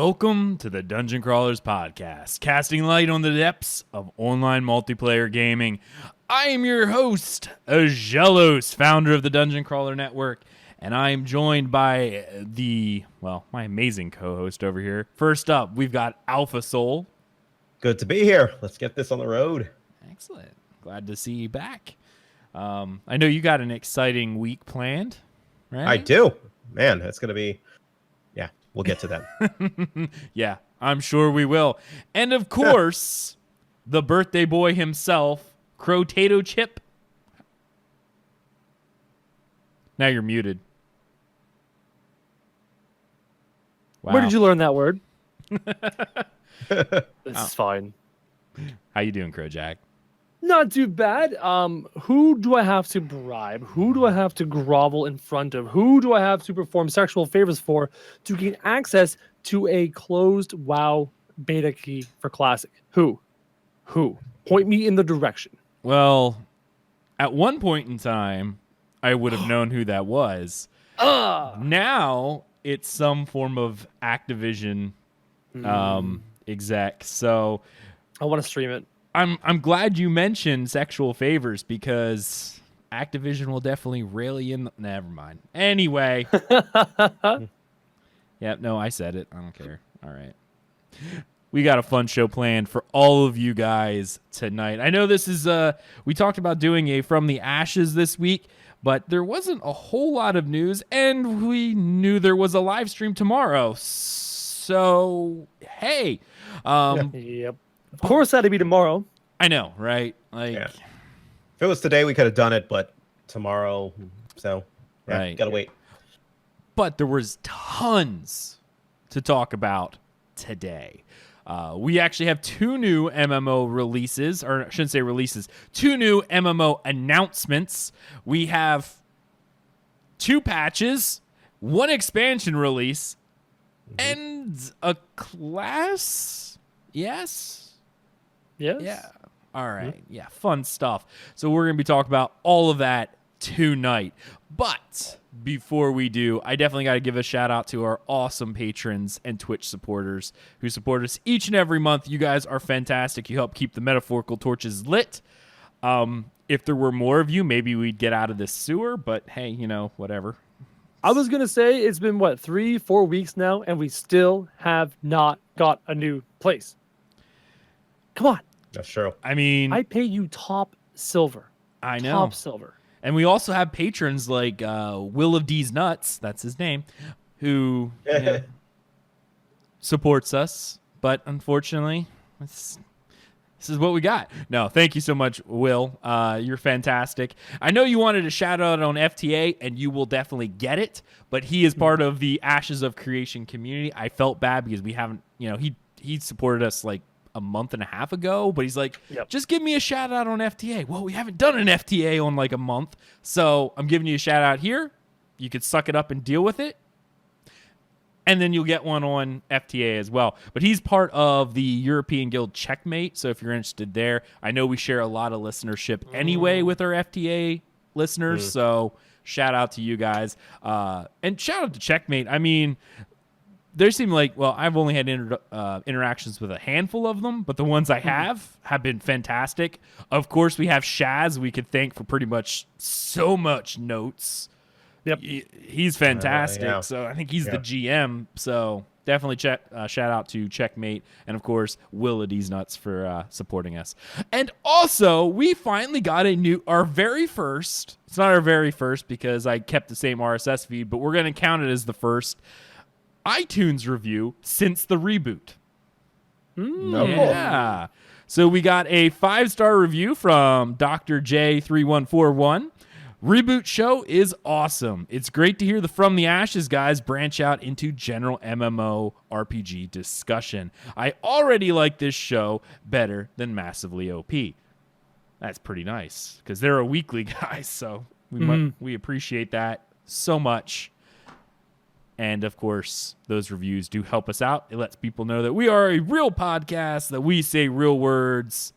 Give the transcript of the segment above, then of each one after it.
Welcome to the Dungeon Crawlers Podcast, casting light on the depths of online multiplayer gaming. I am your host, Azshara, founder of the Dungeon Crawler Network, and I am joined by my amazing co-host over here. First up, we've got Alpha Soul. Good to be here. Let's get this on the road. Excellent. Glad to see you back. I know you got an exciting week planned, right? I do. Man, it's going to be... Yeah, we'll get to that. Yeah, I'm sure we will. And of course, the birthday boy himself, Crowtato Chip. Now you're muted. Wow. Where did you learn that word? This is fine. How you doing, Crowjack? Not too bad. Who do I have to bribe? Who do I have to grovel in front of? Who do I have to perform sexual favors for to gain access to a closed WoW beta key for Classic? Who? Point me in the direction. Well, at one point in time, I would have known who that was. Now it's some form of Activision exec. So I want to stream it. I'm glad you mentioned sexual favors because Activision will definitely rail you in. Never mind. Anyway. Yep, no, I said it. I don't care. All right. We got a fun show planned for all of you guys tonight. I know this is we talked about doing a From the Ashes this week, but there wasn't a whole lot of news, and we knew there was a live stream tomorrow. So, hey. Yep. Of course, that'd be tomorrow. I know, right? Like, yeah. If it was today, we could have done it, but tomorrow, so yeah, right. Gotta wait. But there was tons to talk about today. We actually have two new MMO releases, or I shouldn't say releases, two new MMO announcements. We have 2 patches, 1 expansion release, and a class. Yes. Yes. Yeah. All right. Yeah. Fun stuff. So we're going to be talking about all of that tonight. But before we do, I definitely got to give a shout out to our awesome patrons and Twitch supporters who support us each and every month. You guys are fantastic. You help keep the metaphorical torches lit. If there were more of you, maybe we'd get out of this sewer. But hey, whatever. I was going to say it's been, 3-4 weeks now, and we still have not got a new place. Come on. That's true. I mean, I pay you top silver. I know. Top silver. And we also have patrons like Will of D's Nuts, that's his name, who supports us. But unfortunately, this is what we got. No, thank you so much, Will. You're fantastic. I know you wanted a shout out on FTA, and you will definitely get it. But he is part of the Ashes of Creation community. I felt bad because we haven't, he supported us like a month and a half ago, but he's like, just give me a shout out on FTA. Well, we haven't done an FTA on like a month, so I'm giving you a shout out here. You could suck it up and deal with it, and then you'll get one on FTA as well. But he's part of the European Guild Checkmate, so if you're interested there, I know we share a lot of listenership anyway with our FTA listeners, so shout out to you guys. And shout out to Checkmate. I mean, there seem like, I've only had interactions with a handful of them, but the ones I have been fantastic. Of course, we have Shaz we could thank for pretty much so much notes. Yep. He's fantastic. So I think he's the GM. So definitely shout out to Checkmate. And, of course, Will of D's Nuts for supporting us. And also, we finally got our very first. It's not our very first because I kept the same RSS feed, but we're going to count it as the first iTunes review since the reboot. Yeah. So we got a 5-star review from Dr. J3141. Reboot show is awesome. It's great to hear the From the Ashes guys branch out into general MMORPG discussion. I already like this show better than Massively OP. That's pretty nice because they're a weekly guys, so we appreciate that so much. And, of course, those reviews do help us out. It lets people know that we are a real podcast, that we say real words.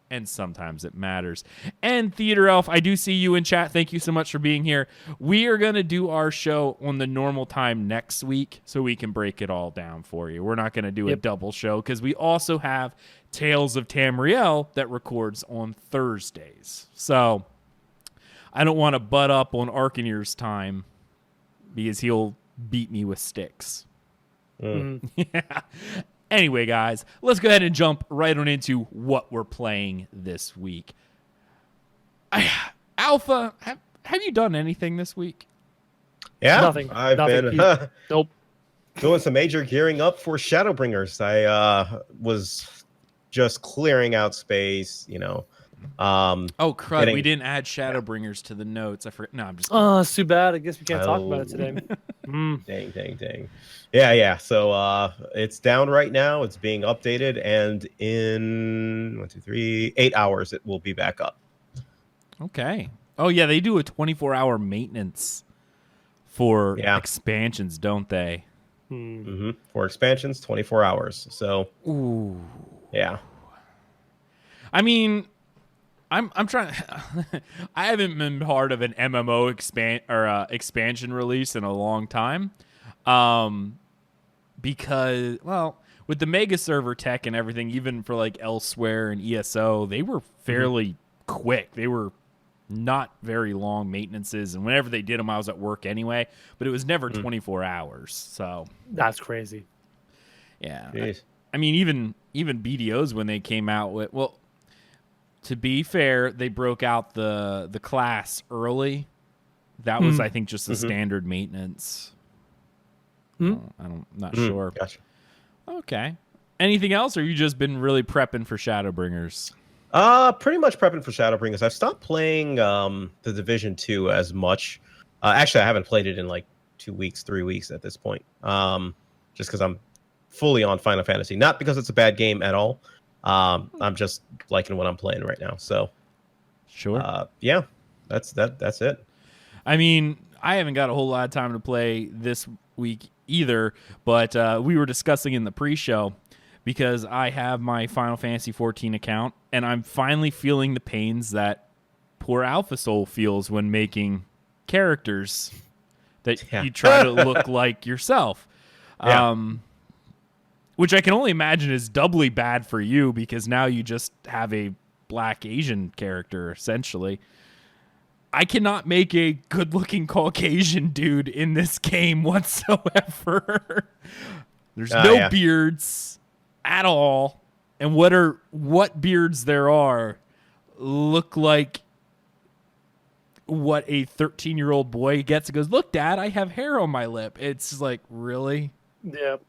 and sometimes it matters. And Theater Elf, I do see you in chat. Thank you so much for being here. We are going to do our show on the normal time next week so we can break it all down for you. We're not going to do a double show because we also have Tales of Tamriel that records on Thursdays. So I don't want to butt up on Arcaneer's time because he'll beat me with sticks. Yeah. Anyway, guys, let's go ahead and jump right on into what we're playing this week. Alpha, have you done anything this week? Yeah, Nothing. I've Nothing. been Nope. doing some major gearing up for Shadowbringers. I was just clearing out space, you know. Oh, crud, we didn't add Shadowbringers to the notes. I forgot. No, I'm just kidding. Oh, it's too bad. I guess we can't talk about it today. Dang. Yeah. So it's down right now. It's being updated, and in 8 hours it will be back up. Okay. Oh, yeah, they do a 24-hour maintenance for expansions, don't they? For expansions, 24 hours. So, yeah. I mean, I'm trying. I haven't been part of an MMO expansion release in a long time, because with the mega server tech and everything, even for like Elsewhere and ESO, they were fairly quick. They were not very long maintenances, and whenever they did them, I was at work anyway. But it was never 24 hours. So that's crazy. Yeah, I mean, even BDOs when they came out with to be fair, they broke out the class early. That was, I think, just a standard maintenance. I'm not sure. Gotcha. Okay. Anything else, or you just been really prepping for Shadowbringers? Pretty much prepping for Shadowbringers. I've stopped playing the Division 2 as much. Actually, I haven't played it in like 2 weeks, 3 weeks at this point. Just because I'm fully on Final Fantasy. Not because it's a bad game at all. I'm just liking what I'm playing right now. So, sure. Yeah, that's it. I mean, I haven't got a whole lot of time to play this week either, but we were discussing in the pre-show because I have my Final Fantasy 14 account, and I'm finally feeling the pains that poor Alpha Soul feels when making characters that you try to look like yourself. Which I can only imagine is doubly bad for you because now you just have a black Asian character, essentially. I cannot make a good-looking Caucasian dude in this game whatsoever. There's no beards at all. And what beards there are look like what a 13-year-old boy gets and goes, "Look, Dad, I have hair on my lip." It's like, really? Yep.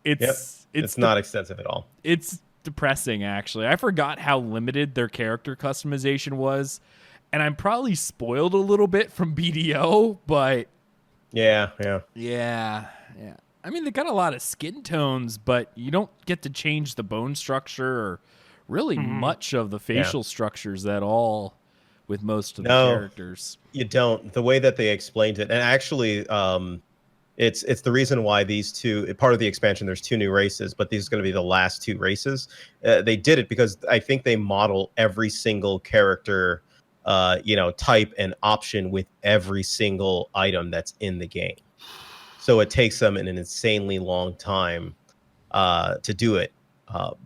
It's not extensive at all. It's depressing, actually. I forgot how limited their character customization was, and I'm probably spoiled a little bit from BDO, but yeah. I mean, they got a lot of skin tones, but you don't get to change the bone structure or really much of the facial structures at all with most of the characters. You don't. The way that they explained it, and actually, it's the reason why these two, part of the expansion, there's 2 new races, but these are going to be the last 2 races. They did it because I think they model every single character, type and option with every single item that's in the game. So it takes them an insanely long time to do it,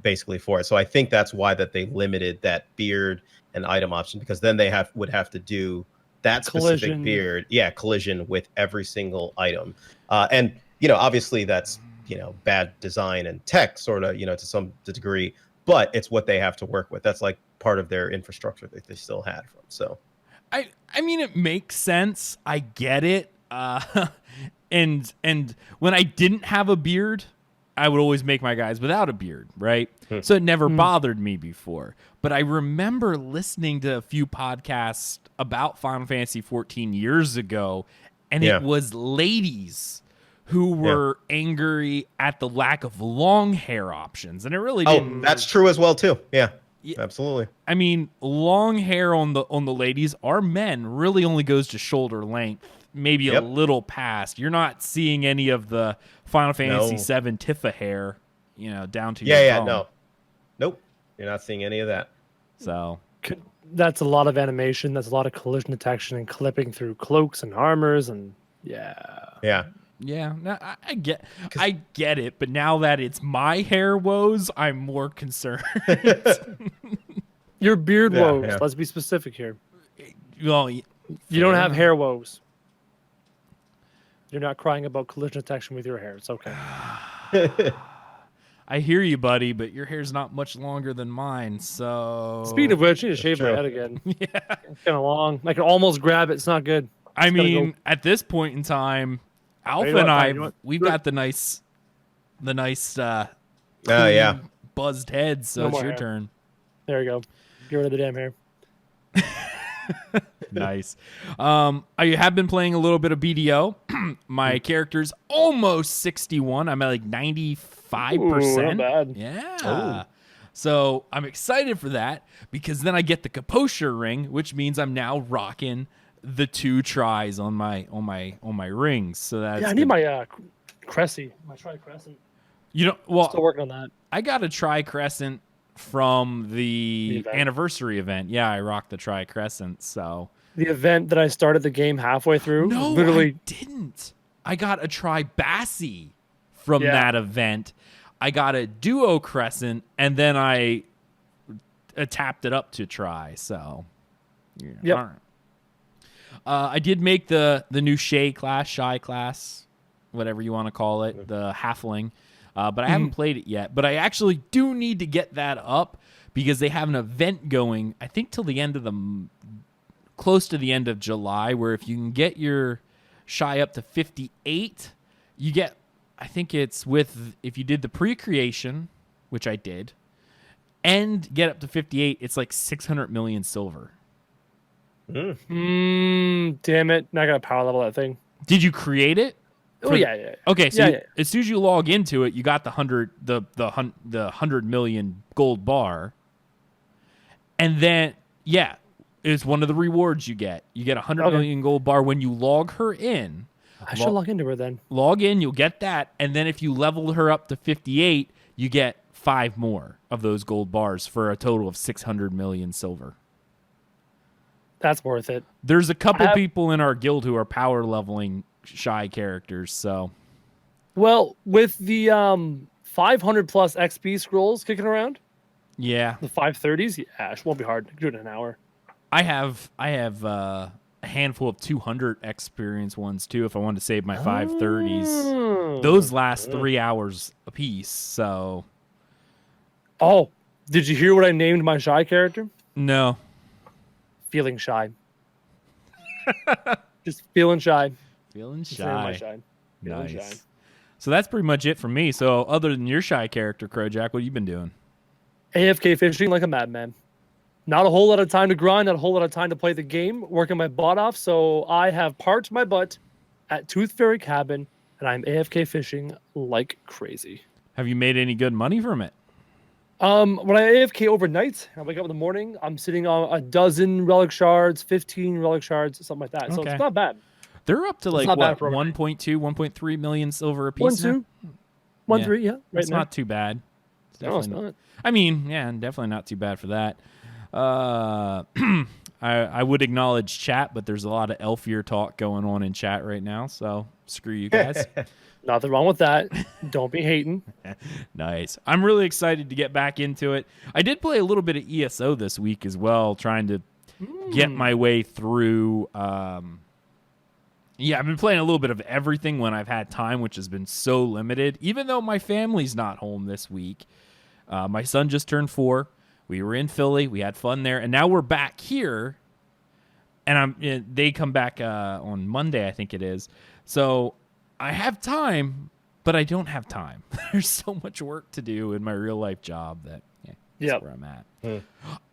basically for it. So I think that's why that they limited that beard and item option, because then they would have to do that specific beard, collision with every single item. And, obviously that's, bad design and tech sort of, to some degree, but it's what they have to work with. That's like part of their infrastructure that they still had from. So, I mean, it makes sense. I get it. And when I didn't have a beard, I would always make my guys without a beard, right? So it never bothered me before. But I remember listening to a few podcasts about Final Fantasy 14 years ago, and it was ladies who were angry at the lack of long hair options. And it really didn't. Oh, that's true as well, too. Yeah, absolutely. I mean, long hair on the ladies, our men, really only goes to shoulder length. Maybe a little past. You're not seeing any of the Final Fantasy VII Tifa hair, down to your bone. No. Nope. You're not seeing any of that. So That's a lot of animation. That's a lot of collision detection and clipping through cloaks and armors, and Yeah. yeah, no, I get it, but now that it's my hair woes, I'm more concerned. your beard Yeah, woes. yeah. Let's be specific here. Well, You don't have enough. hair woes. You're not crying about collision detection with your hair. It's okay. I hear you, buddy, but your hair's not much longer than mine, so. Speaking of which, I need to shave my true. head again. yeah. It's kind of long. I can almost grab it. It's not good. I It's gotta mean, at this point in time, Alpha you know and what, I, fine, you know what? we've Good. got the nice, yeah. clean, buzzed heads. So No it's more your hair. turn. There you go. Get rid of the damn hair. Nice. I have been playing a little bit of BDO. My character's almost 61. I'm at like 95%. Ooh, not bad. Yeah. So I'm excited for that because then I get the Kaposher ring, which means I'm now rocking the 2 tries on my rings. So that's Yeah, I need my Cressy. My tri-crescent. Still Still working on that. I got a tri-crescent from the event. anniversary event. Yeah, I rocked the tri-crescent. So The event that I started the game halfway through. no, literally. I didn't. I got a tri-Bassi from Yeah. that event. I got a duo crescent, and then I tapped it up to try. So, yeah. Yep. All right. I did make the new Shai class, whatever you want to call it, the halfling. But I haven't played it yet. But I actually do need to get that up because they have an event going, I think, till the end of close to the end of July, where if you can get your Shai up to 58, you get, I think it's if you did the pre-creation, which I did, and get up to 58, it's like 600 million silver. Damn it. Now I got to power level that thing. Did you create it? Oh, yeah. Okay, so Yeah. as soon as you log into it, you got the 100 million gold bar, and then it's one of the rewards you get. You get 100 million gold bar when you log her in. I should log into her then. Log in, you'll get that, and then if you level her up to 58, you get 5 more of those gold bars for a total of 600 million silver. That's worth it. There's a couple people in our guild who are power leveling Shai characters, so. Well, with the 500 plus XP scrolls kicking around, Yeah. the 530s, yeah, it won't be hard. I can do it in an hour. I have a handful of 200 experience ones too if I wanted to save my 530s. Those last 3 hours a piece, so. Oh, did you hear what I named my Shy character? No. Feeling shy. Just feeling shy. Feeling Just saying my shy. shy. Feeling shy. Nice. So that's pretty much it for me. So other than your Shy character, Crowjack, what have you been doing? AFK fishing like a madman. Not a whole lot of time to grind, not a whole lot of time to play the game, working my butt off. So I have parked my butt at Tooth Fairy Cabin, and I'm AFK fishing like crazy. Have you made any good money from it? When I AFK overnight, I wake up in the morning, I'm sitting on a dozen relic shards, 15 relic shards, something like that. So Okay. it's not bad. They're up to like not bad what, for a 1.2, 1.3 million silver a One, piece now? two, one, Yeah. 3, yeah. Right It's now. not too bad. It's No, it's definitely not. I mean, yeah, definitely not too bad for that. I would acknowledge chat, but there's a lot of Elfier talk going on in chat right now, so screw you guys. Nothing wrong with that. Don't be hating. Nice. I'm really excited to get back into it. I did play a little bit of ESO this week as well, trying to get my way through. Yeah, I've been playing a little bit of everything when I've had time, which has been so limited. Even though my family's not home this week, my son just turned 4. We were in Philly. We had fun there, and now we're back here. And they come back on Monday, I think it is. So I have time, but I don't have time. There's so much work to do in my real life job that that's where I'm at.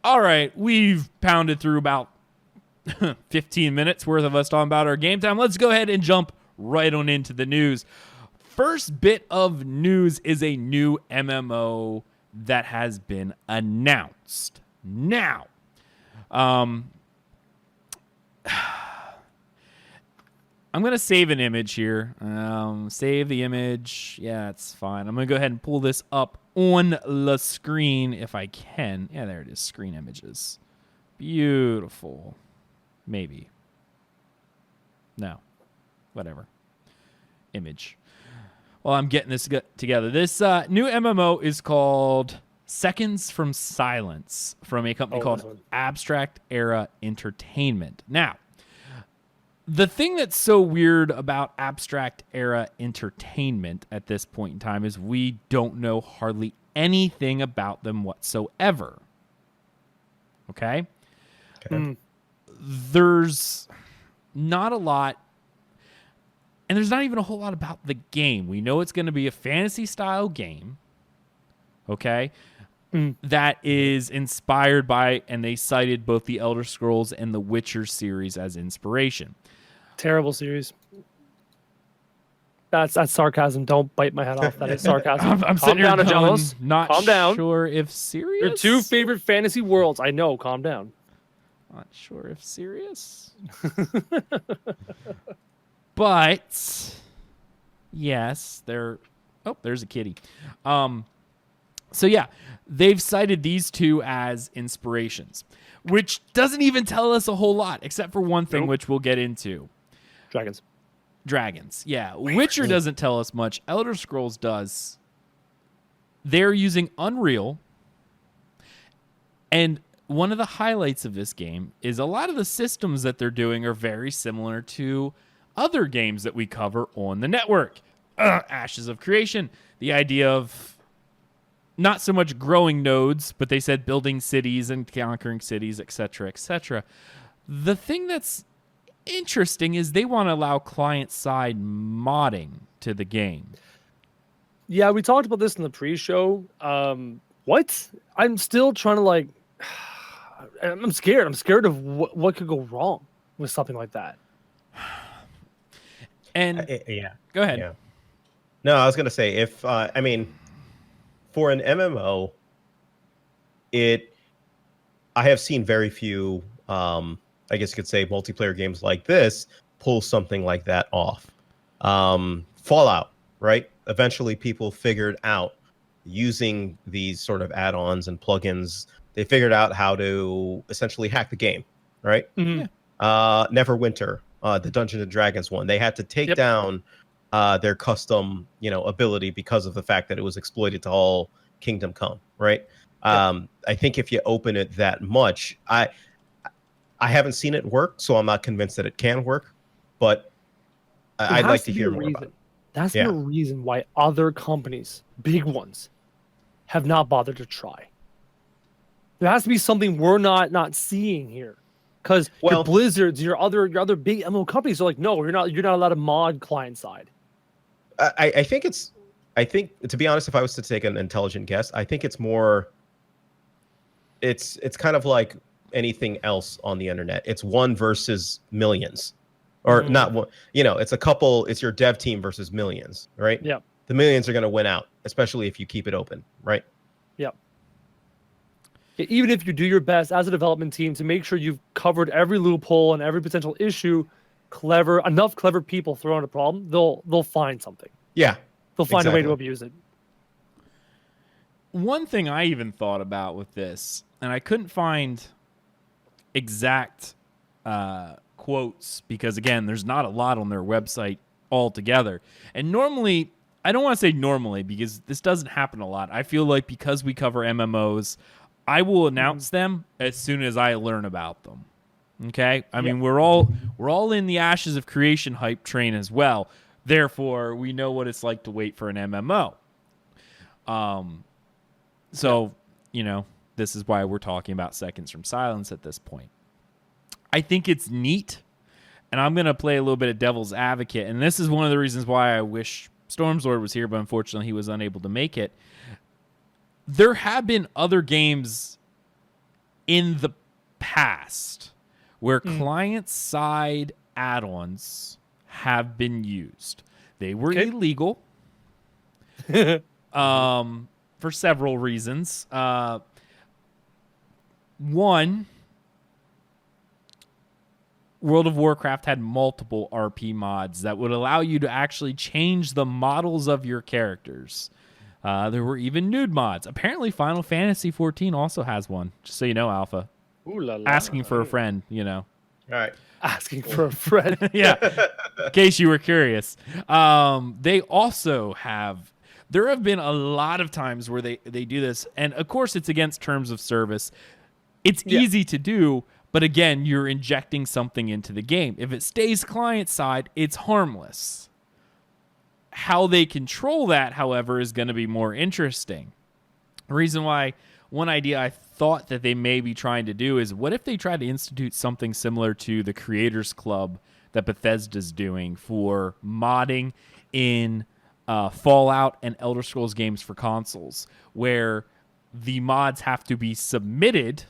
All right, we've pounded through about 15 minutes worth of us talking about our game time. Let's go ahead and jump right on into the news. First bit of news is a new MMO that has been announced. Now, I'm going to save an image here. Save the image. Yeah, it's fine. I'm going to go ahead and pull this up on the screen if I can. Yeah, there it is. Screen images. Beautiful. Maybe. No. Whatever. Image. Well, I'm getting this together. This new MMO is called Seconds from Silence from a company called Abstract Era Entertainment. Now, the thing that's so weird about Abstract Era Entertainment at this point in time is we don't know hardly anything about them whatsoever. Okay? There's not a lot, and there's not even a whole lot about the game. We know it's going to be a fantasy-style game, okay, that is inspired by, and they cited both the Elder Scrolls and the Witcher series as inspiration. Terrible series. That's sarcasm. Don't bite my head off. That is sarcasm. I'm sitting here going, not calm down. Sure if serious. Your two favorite fantasy worlds. I know. Calm down. Not sure if serious. But yes, there's a kitty. So yeah, they've cited these two as inspirations, which doesn't even tell us a whole lot, except for one thing, which we'll get into. Dragons. Yeah. Witcher doesn't tell us much. Elder Scrolls does. They're using Unreal. And one of the highlights of this game is a lot of the systems that they're doing are very similar to other games that we cover on the network. Ashes of Creation. The idea of not so much growing nodes, but they said building cities and conquering cities, etc., etc. The thing that's interesting is they want to allow client-side modding to the game. Yeah, we talked about this in the pre-show. What? I'm still trying to I'm scared. I'm scared of what could go wrong with something like that. And yeah, go ahead. Yeah. No, I was gonna say if for an MMO, I have seen very few. I guess you could say multiplayer games like this pull something like that off. Fallout, right? Eventually, people figured out using these sort of add-ons and plugins. They figured out how to essentially hack the game, right? Mm-hmm. Neverwinter, the Dungeons and Dragons one, they had to take down their custom, ability because of the fact that it was exploited to all Kingdom Come, right? I think if you open it that much, I haven't seen it work, so I'm not convinced that it can work, but I'd like to hear more about it. That's the reason why other companies, big ones, have not bothered to try. There has to be something we're not seeing here. Because your Blizzards, your other big MMO companies are like, no, you're not allowed to mod client side. I think to be honest, if I was to take an intelligent guess, I think it's more. It's kind of like anything else on the internet. It's one versus millions, or not one. It's a couple. It's your dev team versus millions, right? Yeah. The millions are going to win out, especially if you keep it open, right? Yep. Even if you do your best as a development team to make sure you've covered every loophole and every potential issue, enough clever people throw in a problem, they'll find something. Yeah. They'll find a way to abuse it. One thing I even thought about with this, and I couldn't find exact quotes because, again, there's not a lot on their website altogether. And normally, I don't want to say normally because this doesn't happen a lot. I feel like because we cover MMOs, I will announce them as soon as I learn about them. Okay? I mean, we're all in the Ashes of Creation hype train as well. Therefore, we know what it's like to wait for an MMO. So, this is why we're talking about Seconds from Silence at this point. I think it's neat, and I'm going to play a little bit of devil's advocate, and this is one of the reasons why I wish Stormzord was here, but unfortunately he was unable to make it. There have been other games in the past where client-side add-ons have been used. They were illegal for several reasons. One, World of Warcraft had multiple RP mods that would allow you to actually change the models of your characters. There were even nude mods. Apparently, Final Fantasy 14 also has one. Just so you know, Alpha. Ooh la la. Asking for a friend, you know. All right. Asking for a friend. Yeah, in case you were curious. They also have... There have been a lot of times where they do this, and of course it's against terms of service. It's easy to do, but again, you're injecting something into the game. If it stays client-side, it's harmless. How they control that, however, is going to be more interesting. The reason why one idea I thought that they may be trying to do is, what if they tried to institute something similar to the Creators Club that Bethesda's doing for modding in Fallout and Elder Scrolls games for consoles, where the mods have to be submitted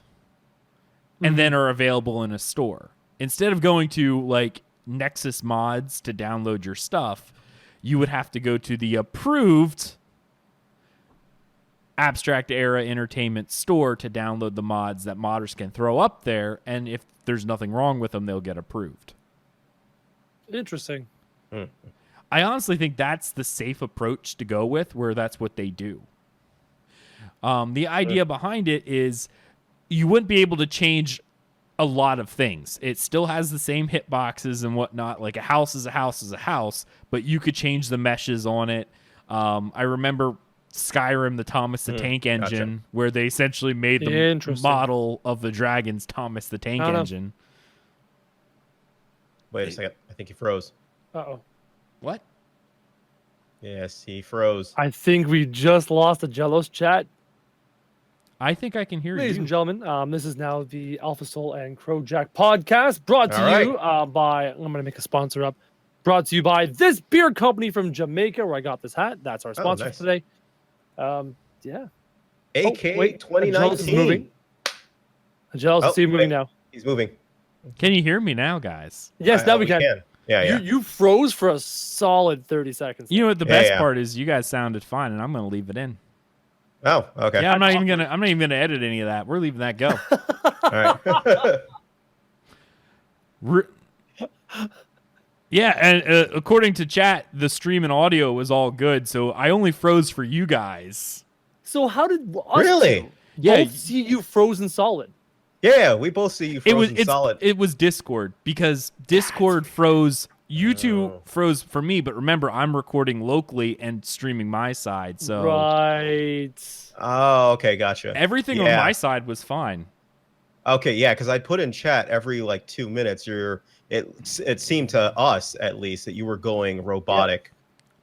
and then are available in a store. Instead of going to like Nexus Mods to download your stuff, you would have to go to the approved Abstract Era Entertainment store to download the mods that modders can throw up there, and if there's nothing wrong with them, they'll get approved. Interesting. I honestly think that's the safe approach to go with, where that's what they do. The idea behind it is you wouldn't be able to change a lot of things. It still has the same hitboxes and whatnot. Like a house is a house is a house, but you could change the meshes on it. I remember Skyrim, the Thomas the Tank Engine, where they essentially made the model of the dragon's Thomas the Tank Engine. Wait a second. I think he froze. Uh-oh. What? Yes, he froze. I think we just lost the Jello's chat. I think I can hear Ladies you. and gentlemen, this is now the Alpha Soul and Crow Jack podcast, brought to you by, I'm going to make a sponsor up, brought to you by this beer company from Jamaica, where I got this hat. That's our sponsor for today. Yeah. AK 2019. Jealous to see you moving now. He's moving. Can you hear me now, guys? Yes, now we can. Yeah. You froze for a solid 30 seconds. You know what the best part is? You guys sounded fine, and I'm going to leave it in. Oh, okay. Yeah, I'm not even gonna edit any of that. We're leaving that go. All right. Yeah, and according to chat, the stream and audio was all good, so I only froze for you guys. So how did us Really? both see you frozen solid? Yeah, we both see you frozen solid. It was Discord, because Discord froze. You two froze for me, but remember, I'm recording locally and streaming my side, so right. Oh, okay, gotcha. Everything on my side was fine. Okay, yeah, because I put in chat every like 2 minutes. It seemed to us at least that you were going robotic,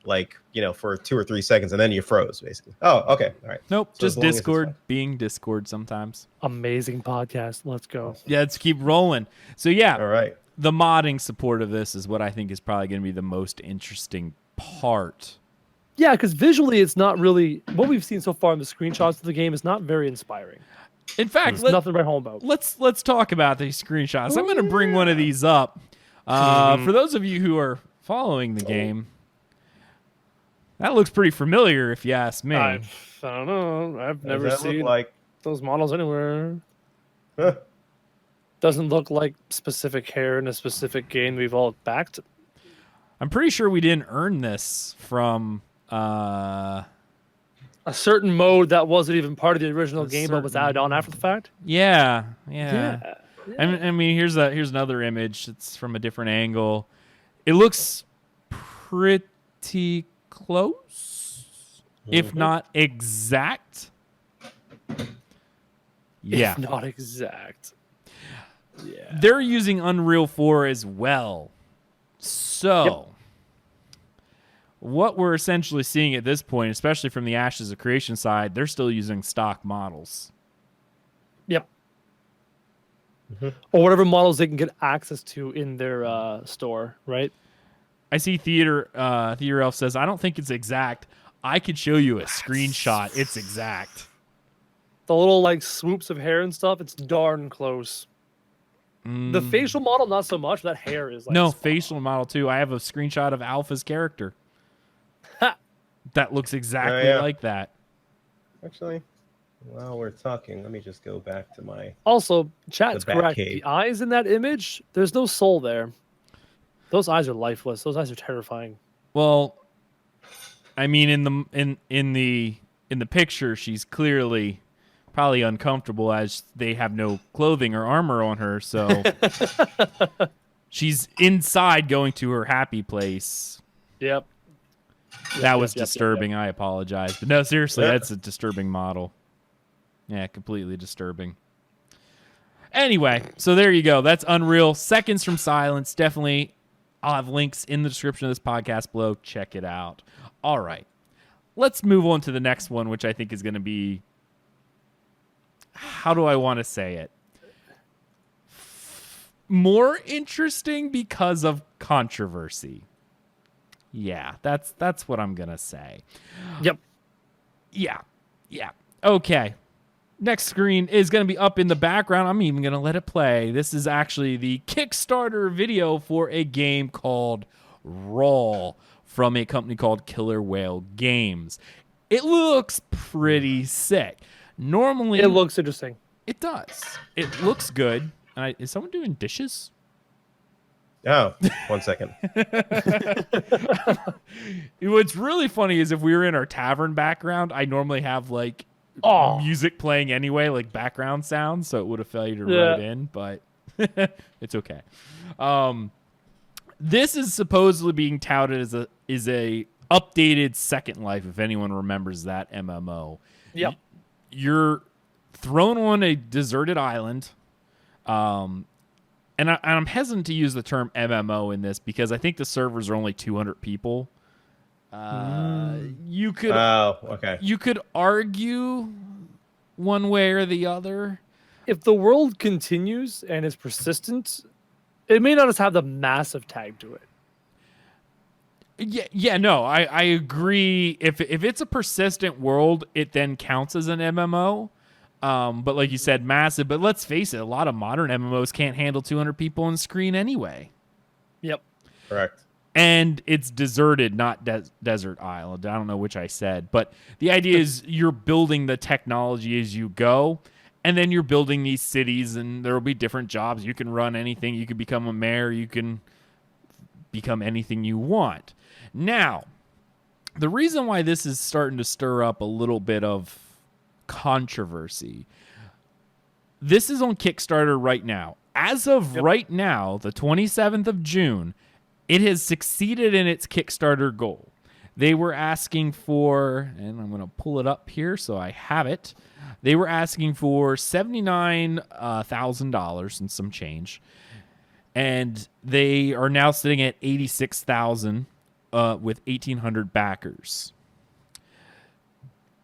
like for 2 or 3 seconds, and then you froze basically. Oh, okay, all right. Nope, So just Discord being Discord sometimes. Amazing podcast. Let's go. Yeah, let's keep rolling. So yeah, all right. The modding support of this is what I think is probably going to be the most interesting part. Yeah, because visually, it's not really what we've seen so far in the screenshots of the game is not very inspiring. In fact, nothing to write home about. Let's talk about these screenshots. I'm going to bring one of these up. For those of you who are following the game, that looks pretty familiar, if you ask me. I don't know. I've never seen those models anywhere. Huh. Doesn't look like specific hair in a specific game we've all backed. I'm pretty sure we didn't earn this from a certain mode that wasn't even part of the original game but was added on after the fact. Yeah. I mean, here's another image. It's from a different angle. It looks pretty close, if not exact. Yeah, if not exact. Yeah. They're using Unreal 4 as well. So, what we're essentially seeing at this point, especially from the Ashes of Creation side, they're still using stock models. Yep. Or whatever models they can get access to in their store, right? I see Theater Elf says, I don't think it's exact. I could show you a screenshot. It's exact. The little like swoops of hair and stuff, it's darn close. The facial model, not so much. That hair is like facial model too. I have a screenshot of Alpha's character. That looks exactly like that. Actually, while we're talking, let me just go back to my. Also, chat's correct. The eyes in that image, there's no soul there. Those eyes are lifeless. Those eyes are terrifying. Well, I mean, in the in the picture, she's clearly probably uncomfortable as they have no clothing or armor on her. So she's inside going to her happy place. Yep. That was disturbing. I apologize. But no, seriously, that's a disturbing model. Yeah, completely disturbing. Anyway, so there you go. That's Unreal. Seconds from Silence. Definitely, I'll have links in the description of this podcast below. Check it out. All right. Let's move on to the next one, which I think is going to be, how do I want to say it? More interesting because of controversy. Yeah, that's what I'm going to say. Yep. Yeah. Okay. Next screen is going to be up in the background. I'm even going to let it play. This is actually the Kickstarter video for a game called Raw from a company called Killer Whale Games. It looks pretty sick. Normally, it looks interesting. It does. It looks good. Is someone doing dishes? Oh, 1 second. What's really funny is if we were in our tavern background, I normally have like music playing anyway, like background sounds, so it would have faded right in, but it's okay. This is supposedly being touted as a updated Second Life, if anyone remembers that MMO. Yep. You're thrown on a deserted island. And I'm hesitant to use the term MMO in this because I think the servers are only 200 people. You could argue one way or the other. If the world continues and is persistent, it may not just have the massive tag to it. No, I agree. If it's a persistent world, it then counts as an MMO. But like you said, massive. But let's face it, a lot of modern MMOs can't handle 200 people on screen anyway. Yep. Correct. And it's deserted, not desert island. I don't know which I said. But the idea is you're building the technology as you go. And then you're building these cities, and there will be different jobs. You can run anything. You can become a mayor. You can become anything you want. Now, the reason why this is starting to stir up a little bit of controversy, this is on Kickstarter right now. As of right now, the 27th of June, it has succeeded in its Kickstarter goal. They were asking for, and I'm going to pull it up here so I have it. They were asking for $79,000 and some change. And they are now sitting at $86,000 with 1,800 backers.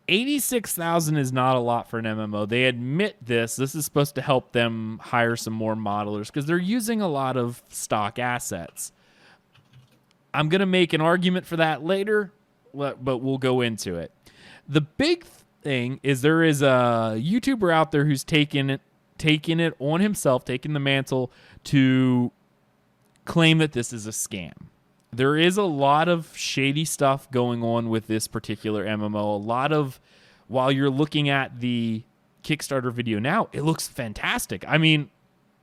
$86,000 is not a lot for an MMO. They admit this. This is supposed to help them hire some more modelers because they're using a lot of stock assets. I'm going to make an argument for that later, but we'll go into it. The big thing is there is a YouTuber out there who's taken it on himself, taking the mantle to claim that this is a scam. There is a lot of shady stuff going on with this particular MMO. A lot of, while you're looking at the Kickstarter video now, it looks fantastic. I mean,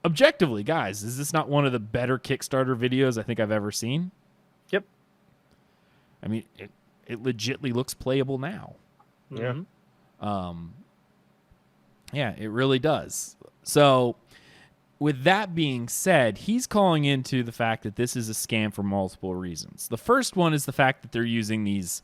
objectively, guys, is this not one of the better Kickstarter videos I think I've ever seen? Yep. I mean, it legitly looks playable now. Yeah. Yeah, it really does. So, with that being said, he's calling into the fact that this is a scam for multiple reasons. The first one is the fact that they're using these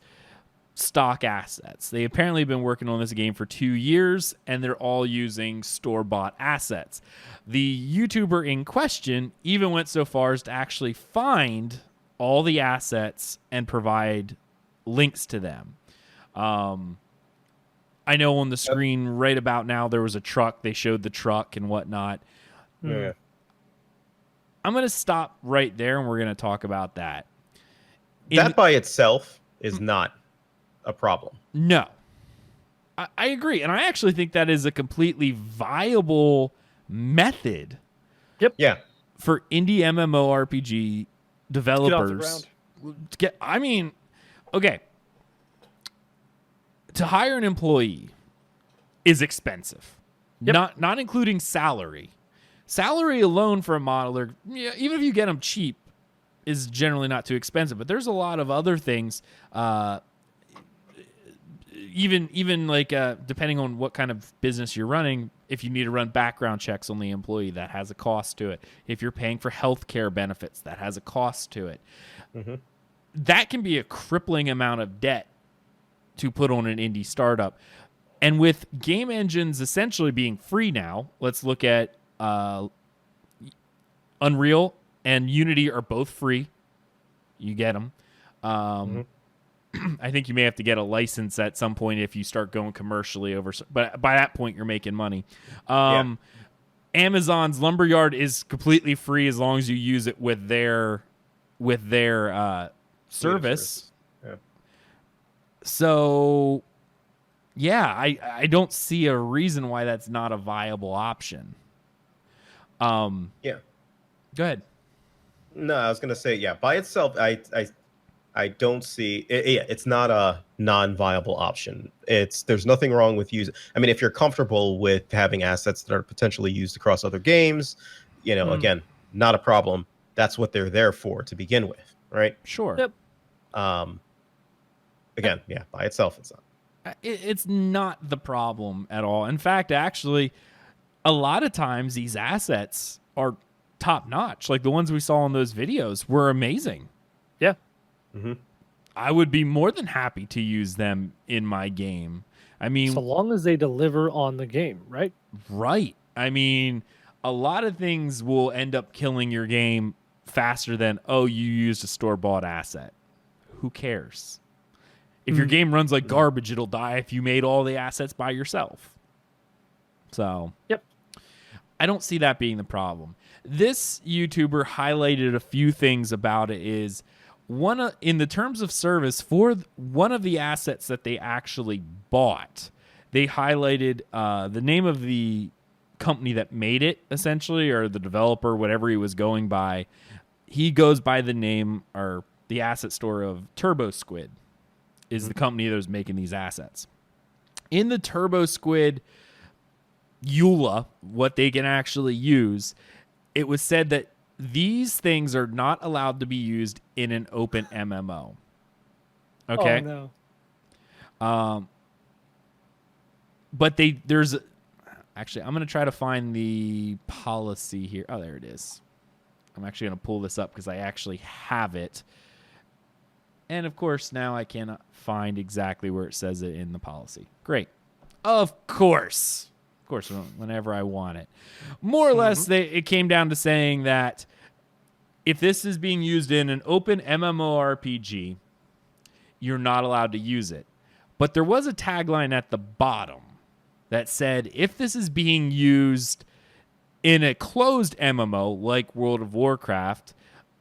stock assets. They apparently have been working on this game for 2 years, and they're all using store-bought assets. The YouTuber in question even went so far as to actually find all the assets and provide links to them. I know on the screen right about now there was a truck. They showed the truck and whatnot. Yeah. I'm going to stop right there, and we're going to talk about that. That by itself is not a problem. No. I agree, and I actually think that is a completely viable method Yeah. for indie MMORPG developers. Okay. To hire an employee is expensive. Not including salary. Salary alone for a modeler, even if you get them cheap, is generally not too expensive. But there's a lot of other things. even like depending on what kind of business you're running, if you need to run background checks on the employee, that has a cost to it. If you're paying for healthcare benefits, that has a cost to it. Mm-hmm. That can be a crippling amount of debt to put on an indie startup. And with game engines essentially being free now, let's look at Unreal and Unity are both free. You get them. I think you may have to get a license at some point if you start going commercially over, but by that point you're making money. Amazon's Lumberyard is completely free as long as you use it with their service. Yeah. So yeah, I don't see a reason why that's not a viable option. Yeah. Go ahead. No, I was gonna say, by itself, I don't see it, it's not a non-viable option. There's nothing wrong with using. I mean, if you're comfortable with having assets that are potentially used across other games, again, not a problem. That's what they're there for to begin with, right? Sure. Yep. Again, by itself, it's not. It's not the problem at all. In fact, actually, a lot of times these assets are top notch. Like the ones we saw in those videos were amazing. Yeah. Mm-hmm. I would be more than happy to use them in my game. I mean, so long as they deliver on the game, right? Right. I mean, a lot of things will end up killing your game faster than, you used a store-bought asset. Who cares? If your game runs like garbage, it'll die if you made all the assets by yourself. So, yep. I don't see that being the problem. This YouTuber highlighted a few things about it is in the terms of service for one of the assets that they actually bought, they highlighted the name of the company that made it, essentially, or the developer, whatever he was going by. He goes by the name or the asset store of Turbo Squid is the company that was making these assets. In the Turbo Squid EULA, what they can actually use, it was said that these things are not allowed to be used in an open MMO. Okay. Oh, no. But actually, I'm going to try to find the policy here. Oh, there it is. I'm actually going to pull this up because I actually have it. And of course, now I cannot find exactly where it says it in the policy. Great. Of course, whenever I want it. More or less, it came down to saying that if this is being used in an open MMORPG, you're not allowed to use it. But there was a tagline at the bottom that said, if this is being used in a closed MMO like World of Warcraft,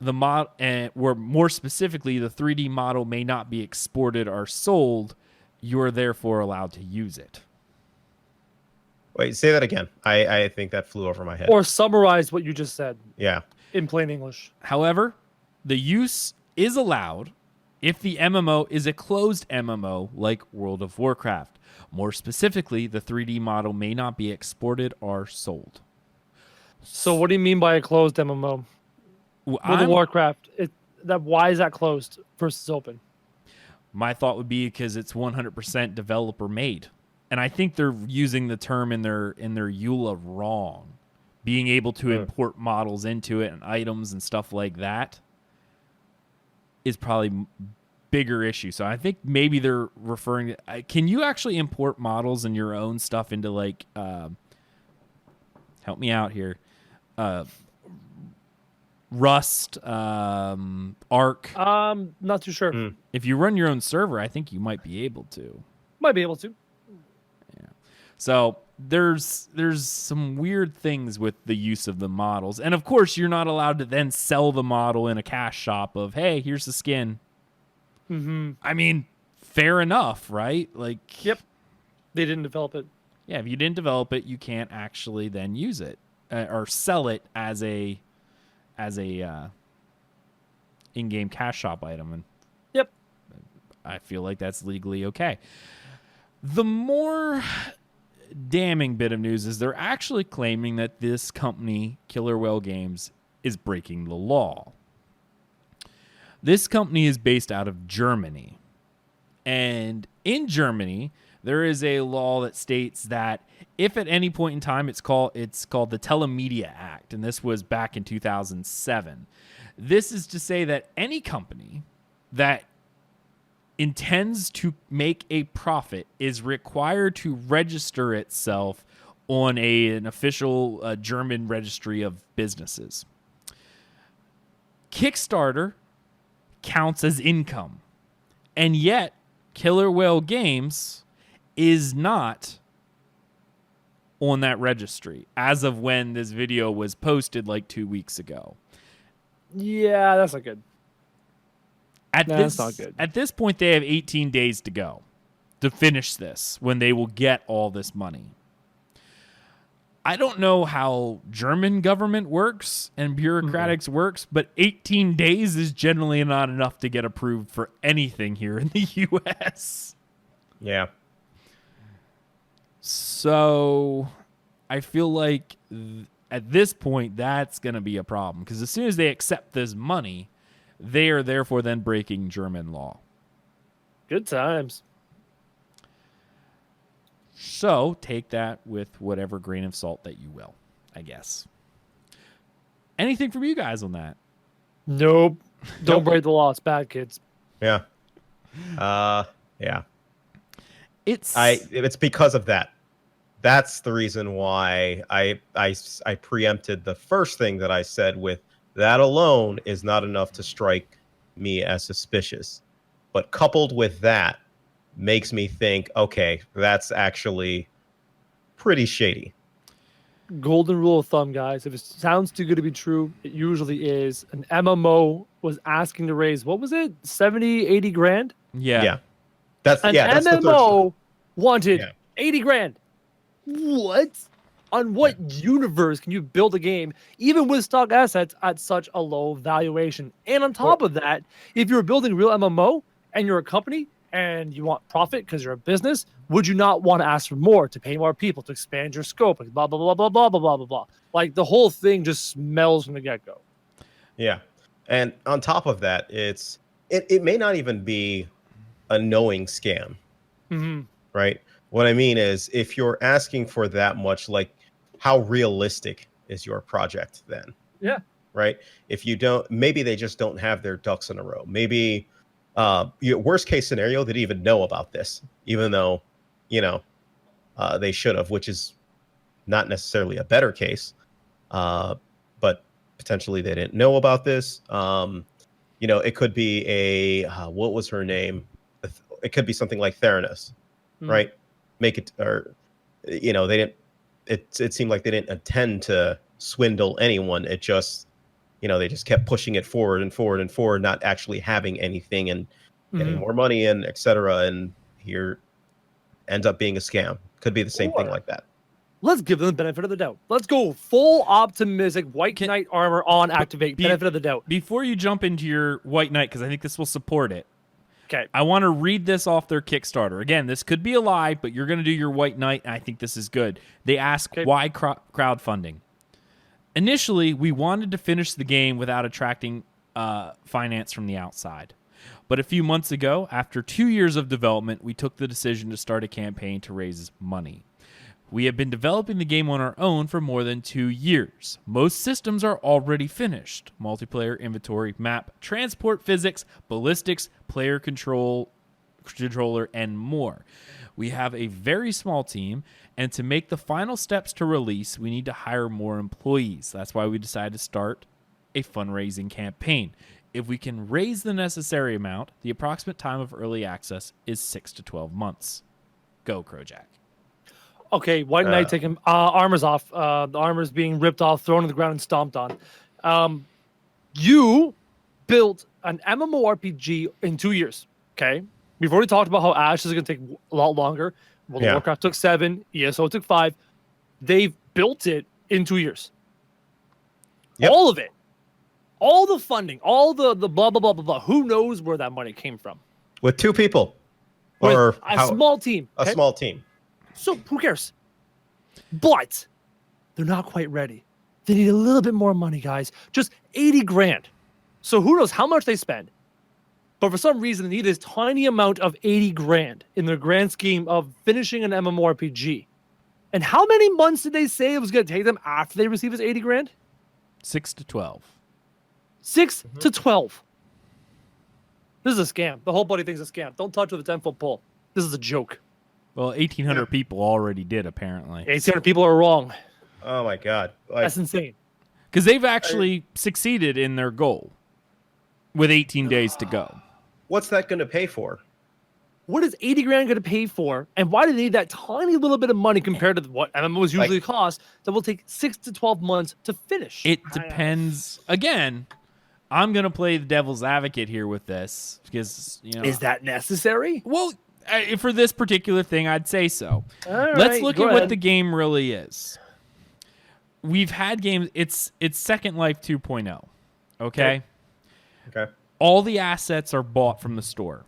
or more specifically, the 3D model may not be exported or sold, you're therefore allowed to use it. Wait, say that again. I think that flew over my head. Or summarize what you just said. Yeah. In plain English. However, the use is allowed if the MMO is a closed MMO like World of Warcraft. More specifically, the 3D model may not be exported or sold. So what do you mean by a closed MMO? World of Warcraft. Why is that closed versus open? My thought would be because it's 100% developer made. And I think they're using the term in their EULA wrong. Being able to import models into it and items and stuff like that is probably bigger issue. So I think maybe they're referring to, can you actually import models and your own stuff into like help me out here, Rust, Arc? Not too sure. If you run your own server, I think you might be able to. Might be able to. Yeah. So there's some weird things with the use of the models. And of course, you're not allowed to then sell the model in a cash shop of, hey, here's the skin. Mm-hmm. I mean, fair enough, right? Like, yep. They didn't develop it. Yeah, if you didn't develop it, you can't actually then use it or sell it as a in-game cash shop item. And yep. I feel like that's legally okay. The more damning bit of news is they're actually claiming that this company, Killer Whale Games, is breaking the law. This company is based out of Germany. And in Germany, there is a law that states that if at any point in time it's called the Telemedia Act, and this was back in 2007. This is to say that any company that intends to make a profit is required to register itself on an official German registry of businesses. Kickstarter counts as income, and yet Killer Whale Games is not on that registry as of when this video was posted like 2 weeks ago. Yeah, that's not good. That's not good. At this point, they have 18 days to go to finish this when they will get all this money. I don't know how German government works and bureaucratics works, but 18 days is generally not enough to get approved for anything here in the U.S. Yeah. So I feel like at this point, that's going to be a problem, because as soon as they accept this money, they are therefore then breaking German law. Good times. So take that with whatever grain of salt that you will, I guess. Anything from you guys on that? Nope. Don't break the law. It's bad, kids. Yeah. Yeah. It's because of that. That's the reason why I preempted the first thing that I said with that alone is not enough to strike me as suspicious. But coupled with that makes me think, okay, that's actually pretty shady. Golden rule of thumb, guys. If it sounds too good to be true, it usually is. An MMO was asking to raise, what was it? 70, 80 grand? Yeah. That's An that's MMO wanted Yeah. 80 grand. What? On what universe can you build a game, even with stock assets, at such a low valuation? And on top of that, if you're building a real MMO and you're a company and you want profit because you're a business, would you not want to ask for more to pay more people to expand your scope? Like blah, blah, blah, blah, blah, blah, blah, blah, blah. Like the whole thing just smells from the get-go. Yeah. And on top of that, it may not even be a knowing scam, right? What I mean is, if you're asking for that much, like, how realistic is your project then? Yeah. Right? If you don't, maybe they just don't have their ducks in a row. Maybe, worst case scenario, they didn't even know about this, even though, they should have, which is not necessarily a better case. But potentially they didn't know about this. It could be what was her name? It could be something like Theranos, right? Make it, or, they didn't, it seemed like they didn't intend to swindle anyone. It just, they just kept pushing it forward and forward and forward, not actually having anything and getting more money in, etc. And here ends up being a scam. Could be the same thing like that. Let's give them the benefit of the doubt. Let's go full optimistic White Knight armor on activate. Benefit of the doubt. Before you jump into your White Knight, because I think this will support it. Okay. I want to read this off their Kickstarter. Again, this could be a lie, but you're going to do your White Knight, and I think this is good. They ask, why crowdfunding? Initially, we wanted to finish the game without attracting finance from the outside. But a few months ago, after 2 years of development, we took the decision to start a campaign to raise money. We have been developing the game on our own for more than 2 years. Most systems are already finished. Multiplayer, inventory, map, transport physics, ballistics, player controller, and more. We have a very small team, and to make the final steps to release, we need to hire more employees. That's why we decided to start a fundraising campaign. If we can raise the necessary amount, the approximate time of early access is 6 to 12 months. Go, Crowjack. Okay, White Knight taking armor's off. The armor's being ripped off, thrown on the ground, and stomped on. You built an MMORPG in 2 years, okay? We've already talked about how Ash is going to take a lot longer. World of Warcraft took 7. ESO took 5. They've built it in 2 years. Yep. All of it. All the funding, all the blah, blah, blah, blah, blah. Who knows where that money came from? With 2 people. Or a small team. A small team. So who cares? But they're not quite ready. They need a little bit more money, guys. Just 80 grand. So who knows how much they spend? But for some reason, they need this tiny amount of 80 grand in their grand scheme of finishing an MMORPG. And how many months did they say it was going to take them after they receive this 80 grand? 6 to 12. 6 to 12. This is a scam. The whole bloody thing's a scam. Don't touch with a 10-foot pole. This is a joke. Well, 1,800 people already did, apparently. 1,800 people are wrong. Oh my God. That's insane. Because they've actually succeeded in their goal with 18 days to go. What's that going to pay for? What is 80 grand going to pay for? And why do they need that tiny little bit of money compared to what MMOs usually cost that will take 6 to 12 months to finish? It depends. Again, I'm going to play the devil's advocate here with this because, Is that necessary? Well, for this particular thing, I'd say so. All Let's right, look go at ahead. what the game really is. We've had games. It's Second Life 2.0. Okay? Okay. All the assets are bought from the store.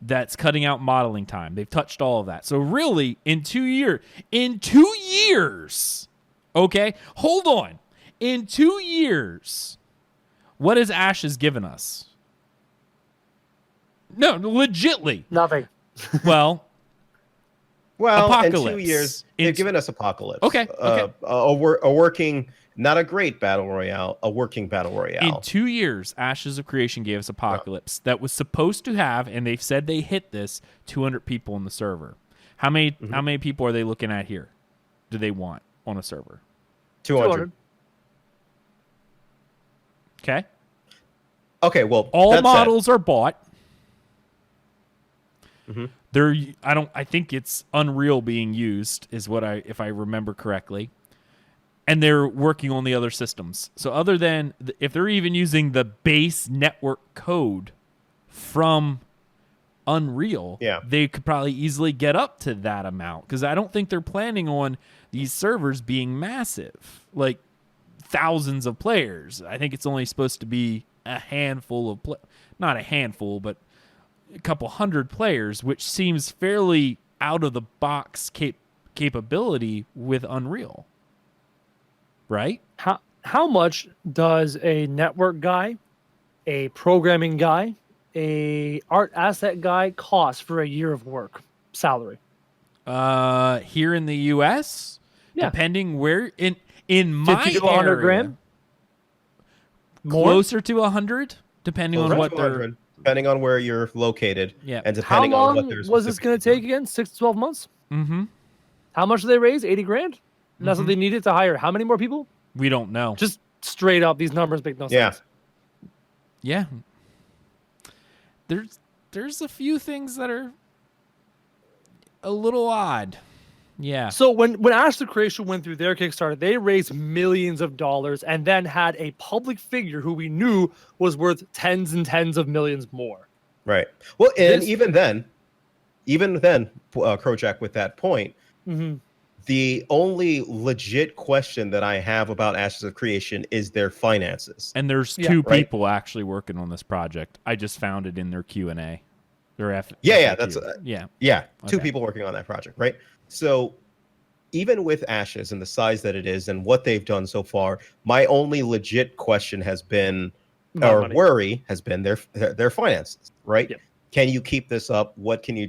That's cutting out modeling time. They've touched all of that. So really, in 2 years, okay? Hold on. In 2 years, what has Ashes given us? No, legitly. Nothing. Well, Apocalypse. In 2 years, they've given us Apocalypse. Okay. A working, not a great battle royale, a working battle royale. In 2 years, Ashes of Creation gave us Apocalypse that was supposed to have, and they've said they hit this, 200 people in the server. How many people are they looking at here? Do they want on a server? 200. Okay. Okay, well, All that's models are bought. Mhm. I think it's Unreal being used is if I remember correctly. And they're working on the other systems. So other than if they're even using the base network code from Unreal, they could probably easily get up to that amount because I don't think they're planning on these servers being massive, like thousands of players. I think it's only supposed to be a handful of not a handful, but a couple hundred players, which seems fairly out of the box capability with Unreal. Right? How much does a network guy, a programming guy, a art asset guy cost for a year of work salary? Here in the U.S., depending where in my 50 to 100 area, grand? More? Closer to 100, depending on what they're. Depending on where you're located, Yeah. and How depending on what long there's. was this going to take again? 6 to 12 months? Mm-hmm. How much did they raise? 80 grand? And that's what they needed to hire how many more people? We don't know. Just straight up, these numbers make no sense. Yeah. There's a few things that are a little odd. Yeah. So when Ashes of Creation went through their Kickstarter, they raised millions of dollars and then had a public figure who we knew was worth tens and tens of millions more. Right. Well, and even then, Krojack, with that point, the only legit question that I have about Ashes of Creation is their finances. And there's two people actually working on this project. I just found it in their Q&A. Their two people working on that project, right? So even with Ashes and the size that it is and what they've done so far, my only legit question has been, worry has been their finances, right? Yep. Can you keep this up? What can you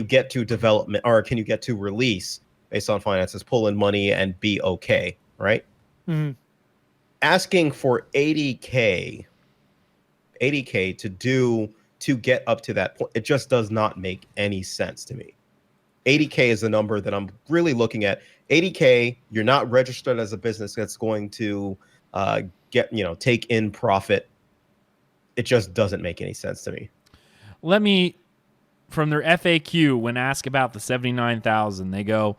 get to development, or can you get to release based on finances, pull in money and be okay, right? Asking for 80K to get up to that point, it just does not make any sense to me. 80K is the number that I'm really looking at. 80K, you're not registered as a business that's going to take in profit. It just doesn't make any sense to me. From their FAQ, when asked about the 79,000, they go,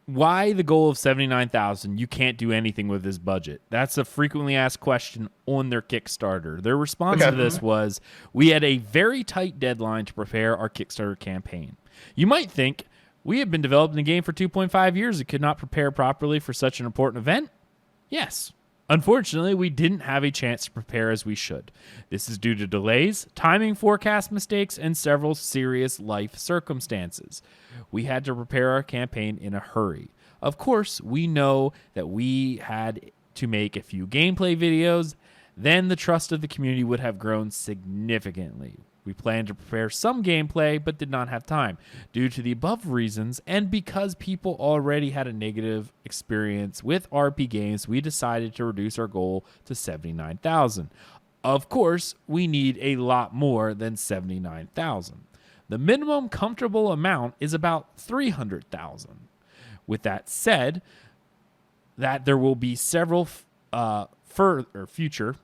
why the goal of 79,000? You can't do anything with this budget. That's a frequently asked question on their Kickstarter. Their response to this was, we had a very tight deadline to prepare our Kickstarter campaign. You might think, we have been developing the game for 2.5 years and could not prepare properly for such an important event? Yes. Unfortunately, we didn't have a chance to prepare as we should. This is due to delays, timing forecast mistakes, and several serious life circumstances. We had to prepare our campaign in a hurry. Of course, we know that we had to make a few gameplay videos then the trust of the community would have grown significantly. We planned to prepare some gameplay, but did not have time. Due to the above reasons, and because people already had a negative experience with RP games, we decided to reduce our goal to 79,000. Of course, we need a lot more than 79,000. The minimum comfortable amount is about 300,000. With that said, that there will be several future,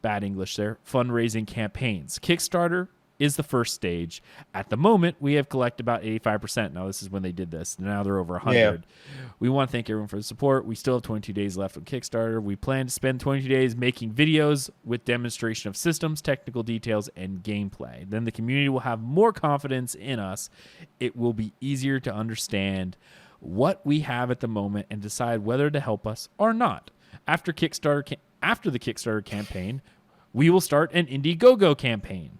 bad English there, fundraising campaigns. Kickstarter is the first stage. At the moment, we have collected about 85%. Now, this is when they did this. Now they're over 100. Yeah. We want to thank everyone for the support. We still have 22 days left on Kickstarter. We plan to spend 22 days making videos with demonstration of systems, technical details, and gameplay. Then the community will have more confidence in us. It will be easier to understand what we have at the moment and decide whether to help us or not. After the Kickstarter campaign, we will start an Indiegogo campaign.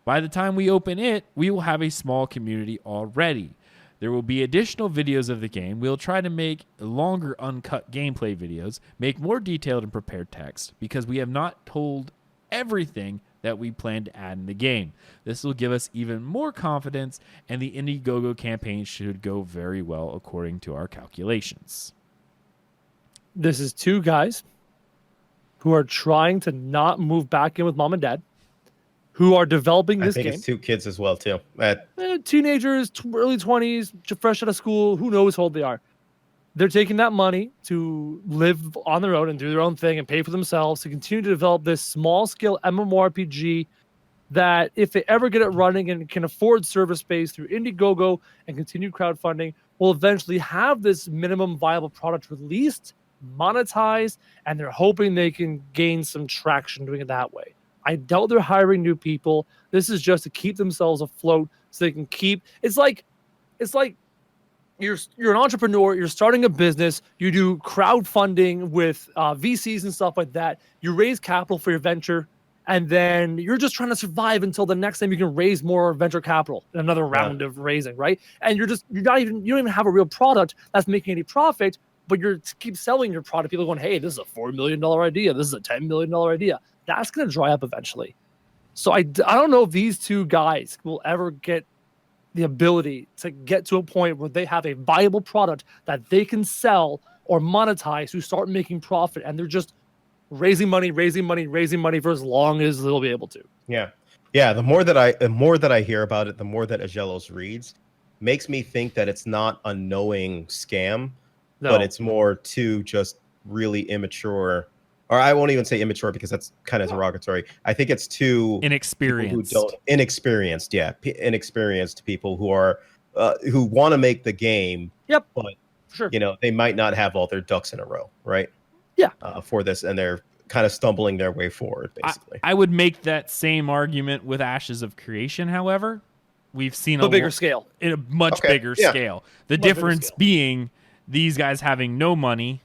By the time we open it, we will have a small community already. There will be additional videos of the game. We'll try to make longer uncut gameplay videos, make more detailed and prepared text, because we have not told everything that we plan to add in the game. This will give us even more confidence, and the Indiegogo campaign should go very well according to our calculations. This is two guys who are trying to not move back in with mom and dad, who are developing this game. I think it's two kids as well, too. Teenagers, early 20s, fresh out of school, who knows how old they are. They're taking that money to live on their own and do their own thing and pay for themselves to continue to develop this small-scale MMORPG that, if they ever get it running and can afford server space through Indiegogo and continue crowdfunding, will eventually have this minimum viable product released, monetized, and they're hoping they can gain some traction doing it that way. I doubt they're hiring new people. This is just to keep themselves afloat so they can keep. It's like you're an entrepreneur. You're starting a business. You do crowdfunding with VCs and stuff like that. You raise capital for your venture, and then you're just trying to survive until the next time you can raise more venture capital in another round of raising, right? And you don't even have a real product that's making any profit, but you keep selling your product. People are going, hey, this is a $4 million idea. This is a $10 million idea. That's going to dry up eventually. So I don't know if these two guys will ever get the ability to get to a point where they have a viable product that they can sell or monetize to start making profit. And they're just raising money for as long as they'll be able to. Yeah. Yeah. The more that I hear about it, the more that Agelos reads, makes me think that it's not a knowing scam, but it's more to just really immature. Or I won't even say immature because that's kind of derogatory. I think it's too inexperienced. Inexperienced people who are who want to make the game. Yep. But sure, they might not have all their ducks in a row, right? Yeah. For this, and they're kind of stumbling their way forward, basically. I would make that same argument with Ashes of Creation. However, we've seen a bigger scale, in a much bigger scale. The difference being these guys having no money.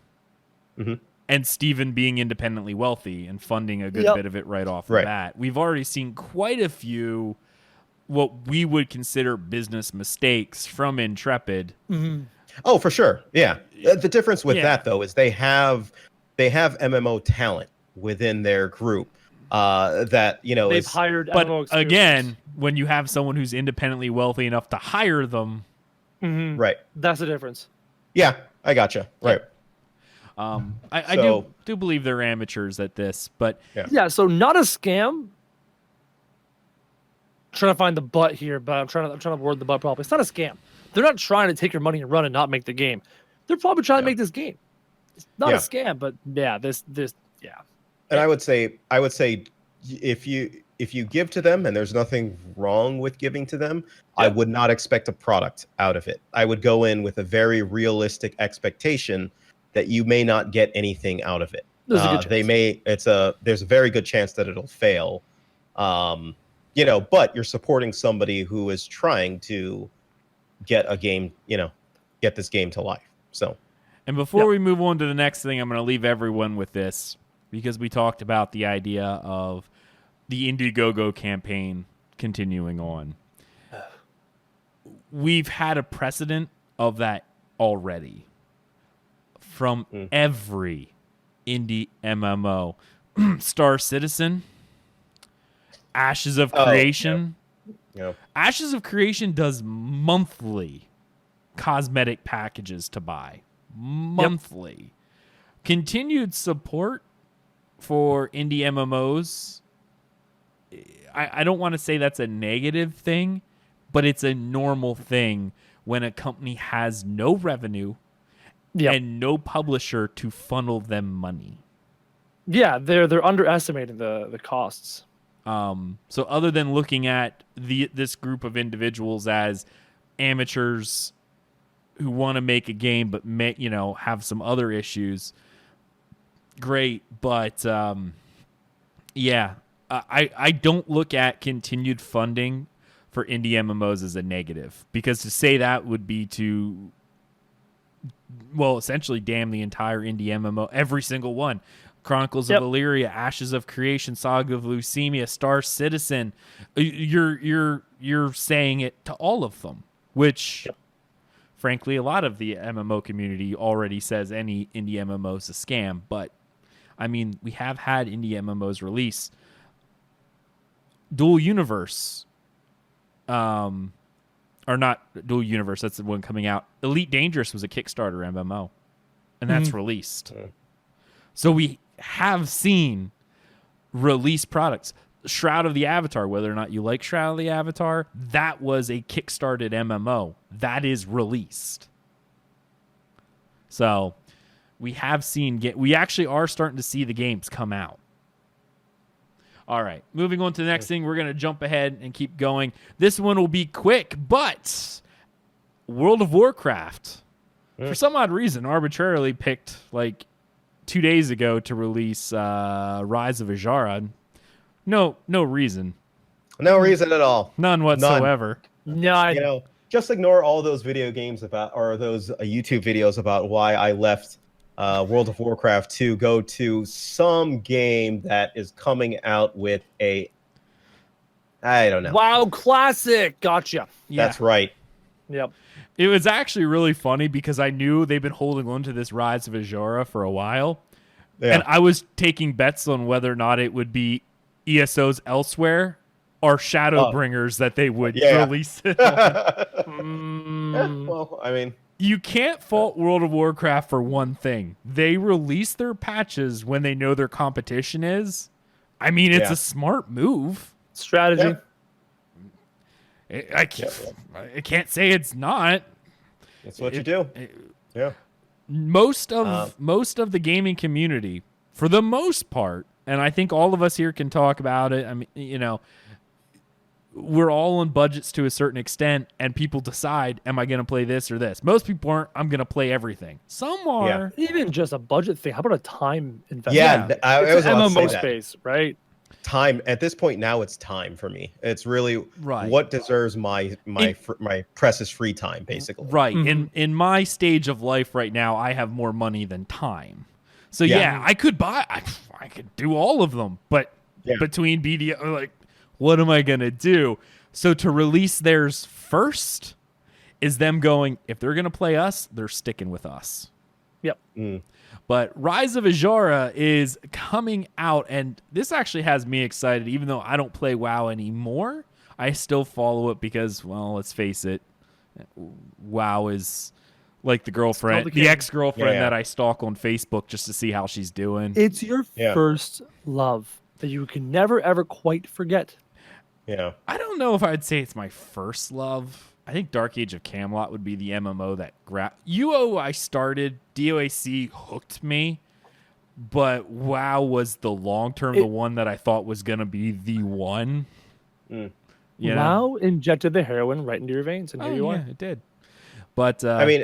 Mm-hmm. And Steven being independently wealthy and funding a good bit of it right off the bat. We've already seen quite a few what we would consider business mistakes from Intrepid. Mm-hmm. Oh, for sure. Yeah. The difference with that, though, is they have MMO talent within their group that, they've hired. But again, when you have someone who's independently wealthy enough to hire them. Mm-hmm. Right. That's the difference. Yeah, I gotcha. Right. I do believe they're amateurs at this, but so not a scam. I'm trying to find the but here, but I'm trying to word the but properly. It's not a scam. They're not trying to take your money and run and not make the game. They're probably trying to make this game. It's not a scam, but this. And I would say if you give to them, and there's nothing wrong with giving to them, I would not expect a product out of it. I would go in with a very realistic expectation that you may not get anything out of it. There's a very good chance that it'll fail. But you're supporting somebody who is trying to get a game, get this game to life. So, and before we move on to the next thing, I'm going to leave everyone with this, because we talked about the idea of the Indiegogo campaign continuing on. We've had a precedent of that already. From every indie MMO. Star Citizen, Ashes of Oh, Creation. Yeah. Ashes of Creation does monthly cosmetic packages to buy. Monthly. Continued support for indie MMOs. I don't want to say that's a negative thing, but it's a normal thing when a company has no revenue and no publisher to funnel them money. Yeah, they're underestimating the costs. So other than looking at this group of individuals as amateurs who want to make a game but have some other issues, great. But I don't look at continued funding for indie MMOs as a negative, because to say that would be to, well, essentially damn the entire indie MMO, every single one. Chronicles of Illyria, Ashes of Creation, Saga of Leucemia, Star Citizen. You're saying it to all of them, which frankly a lot of the MMO community already says any indie MMO is a scam. But I mean, we have had indie MMOs release. Dual Universe, or not Dual Universe, that's the one coming out. Elite Dangerous was a Kickstarter MMO, and that's released. So we have seen release products. Shroud of the Avatar, whether or not you like Shroud of the Avatar, that was a kickstarted MMO. That is released. So we have seen, we actually are starting to see the games come out. All right, moving on to the next thing. We're going to jump ahead and keep going. This one will be quick, but World of Warcraft, for some odd reason, arbitrarily picked like 2 days ago to release Rise of Azshara. No reason. No reason at all. None whatsoever. No, Just ignore all those video games about, or those YouTube videos about why I left World of Warcraft to go to some game that is coming out with I don't know. WoW Classic. Gotcha. Yeah. That's right. Yep. It was actually really funny because I knew they've been holding on to this Rise of Azshara for a while. Yeah. And I was taking bets on whether or not it would be ESOs elsewhere or Shadowbringers that they would release it on. Well, I mean, You can't fault World of Warcraft for one thing. They release their patches when they know their competition is. I mean, it's a smart move. Strategy. Yeah. I can't say it's not. that's what you do. Yeah. Most of the gaming community, for the most part, and I think all of us here can talk about it. I mean, we're all on budgets to a certain extent, and people decide, am I going to play this or this? Most people aren't, I'm going to play everything. Some are. Even just a budget thing. How about a time investment? Yeah, I was It's an about to say MMO that. space, right? Time at this point now, it's time for me. It's really Right. what deserves my precious free time, basically. Right. In my stage of life right now, I have more money than time. So I could buy, I could do all of them, but between BDO, like, what am I going to do? So to release theirs first is them going, if they're going to play us, they're sticking with us. Yep. But Rise of Azshara is coming out, and this actually has me excited, even though I don't play WoW anymore. I still follow it because, well, let's face it, WoW is like the ex-girlfriend that I stalk on Facebook just to see how she's doing. It's your first love that you can never, ever quite forget. Yeah. I don't know if I'd say it's my first love. I think Dark Age of Camelot would be the MMO that UO I started, DOAC hooked me, but WoW was the long-term, the one that I thought was going to be the one. WoW injected the heroin right into your veins, and here you are. Yeah, it did. But I mean,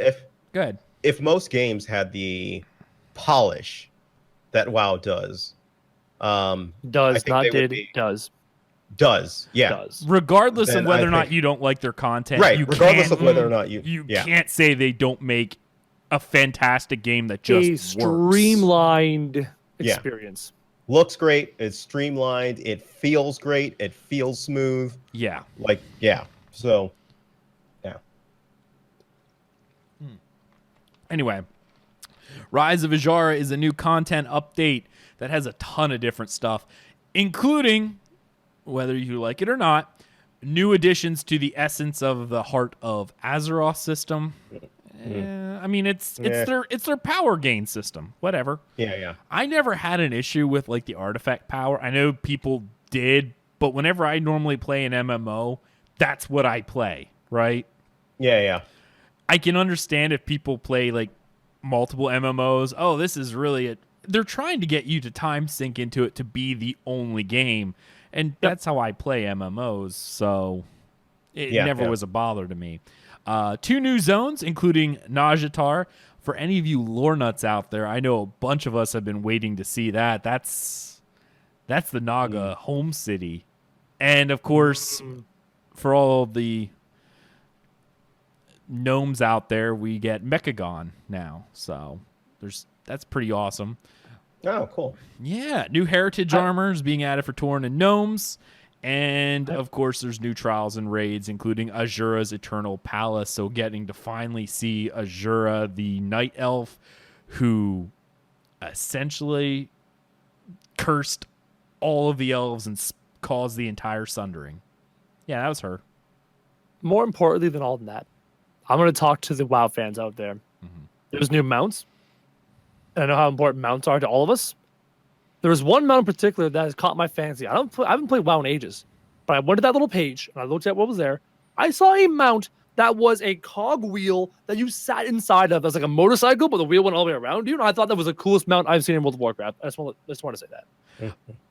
good. If most games had the polish that WoW does, Does, yeah. Does. Regardless Then of whether I or not think- you don't like their content. Right, You regardless can't- of whether or not you can't say they don't make a fantastic game that just A works. streamlined experience. Looks great, it's streamlined, it feels great, it feels smooth. Yeah. So, yeah. Anyway, Rise of Azshara is a new content update that has a ton of different stuff, including, whether you like it or not, new additions to the essence of the Heart of Azeroth system. I mean, it's their power gain system. Whatever. Yeah. I never had an issue with like the artifact power. I know people did, but whenever I normally play an MMO, that's what I play, right? Yeah. I can understand if people play like multiple MMOs. Oh, this is really they're trying to get you to time sink into it to be the only game. And that's how I play MMOs, so it never was a bother to me. 2 new zones, including Najatar. For any of you lore nuts out there, I know a bunch of us have been waiting to see that. That's the Naga home city. And, of course, for all the gnomes out there, we get Mechagon now. So that's pretty awesome. Oh, cool. Yeah, new heritage armor is being added for Tauren and gnomes. And, of course, there's new trials and raids, including Azshara's Eternal Palace. So getting to finally see Azshara, the night elf, who essentially cursed all of the elves and caused the entire sundering. Yeah, that was her. More importantly than all that, I'm going to talk to the WoW fans out there. There's new mounts. And I know how important mounts are to all of us. There was one mount in particular that has caught my fancy. I haven't played WoW in ages, but I went to that little page and I looked at what was there. I saw a mount that was a cog wheel that you sat inside of. It was like a motorcycle, but the wheel went all the way around you. And I thought that was the coolest mount I've seen in World of Warcraft. I just want to say that.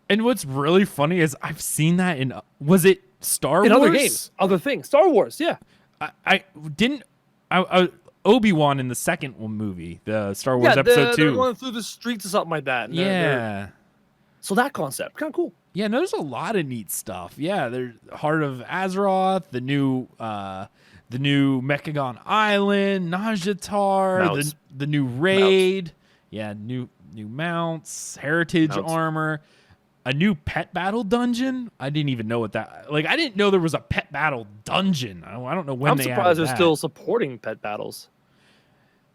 And what's really funny is I've seen that in, was it Star Wars? In other games, other things. Star Wars, yeah. Obi-Wan in the second movie, the Star Wars Episode 2. They're going through the streets or something like that. So that concept, kind of cool. Yeah, no, there's a lot of neat stuff. Yeah, there's Heart of Azeroth, the new Mechagon Island, Najatar, the new raid. Yeah, new mounts, heritage armor, a new pet battle dungeon. I didn't even know what that. Like, I didn't know there was a pet battle dungeon. I don't know when I'm they. surprised they're still supporting pet battles.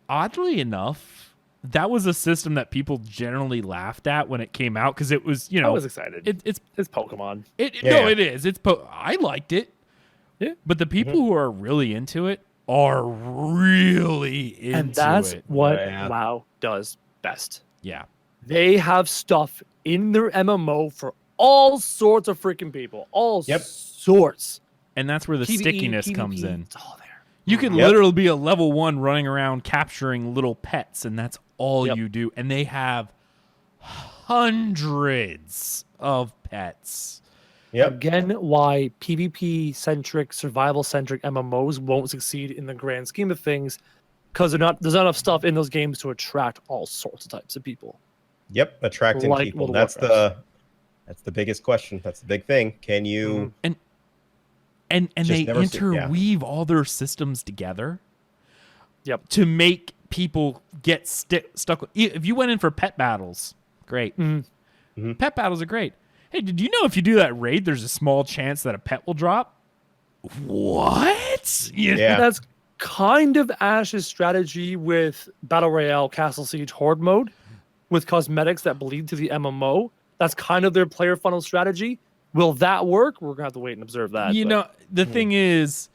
Oddly enough, that was a system that people generally laughed at when it came out because it was, I was excited. It's Pokemon. No, it is. I liked it. Yeah. But the people who are really into it are really into it. And that's what WoW does best. Yeah. They have stuff in their MMO for all sorts of freaking people. All sorts. And that's where the PvE, stickiness PvP, comes in. It's all there. You could literally be a level 1 running around capturing little pets, and that's all you do. And they have hundreds of pets. Again, why PvP-centric, survival-centric MMOs won't succeed in the grand scheme of things, because there's not enough stuff in those games to attract all sorts of types of people. Attracting people. That's the biggest question. That's the big thing. Can you... And they interweave all their systems together to make people get stuck. If you went in for pet battles, great. Pet battles are great. Hey, did you know if you do that raid, there's a small chance that a pet will drop? What? Yeah. That's kind of Ash's strategy with Battle Royale, Castle Siege, Horde mode, with cosmetics that bleed to the MMO. That's kind of their player funnel strategy. Will that work? We're going to have to wait and observe that. The thing is,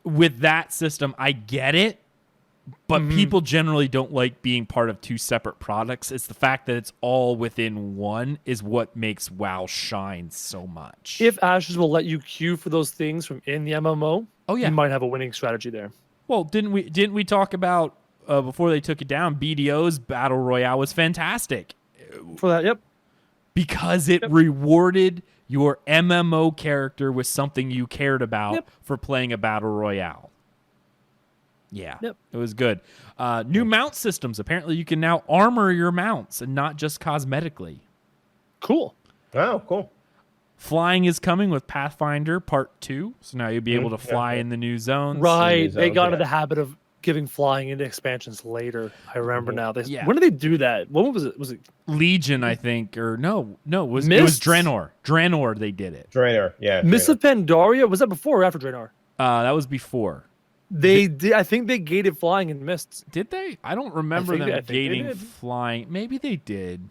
with that system, I get it, but people generally don't like being part of 2 separate products. It's the fact that it's all within one is what makes WoW shine so much. If Ashes will let you queue for those things from in the MMO, you might have a winning strategy there. Well, didn't we talk about, before they took it down, BDO's Battle Royale was fantastic. For that, Because it rewarded your MMO character with something you cared about for playing a battle royale. Yeah, it was good. New mount systems. Apparently, you can now armor your mounts and not just cosmetically. Cool. Oh, cool. Flying is coming with Pathfinder Part 2. So now you'll be able to fly in the new zones. Right. They got into the habit of giving flying into expansions later. I remember now. When did they do that? When was it? Was it Legion, I think, or no, it was Draenor. Draenor, they did it. Draenor, yeah. Mists of Pandaria, was that before or after Draenor? That was before. They did. I think they gated flying and mists. Did they? I don't remember think them they gating did. flying. Maybe they did.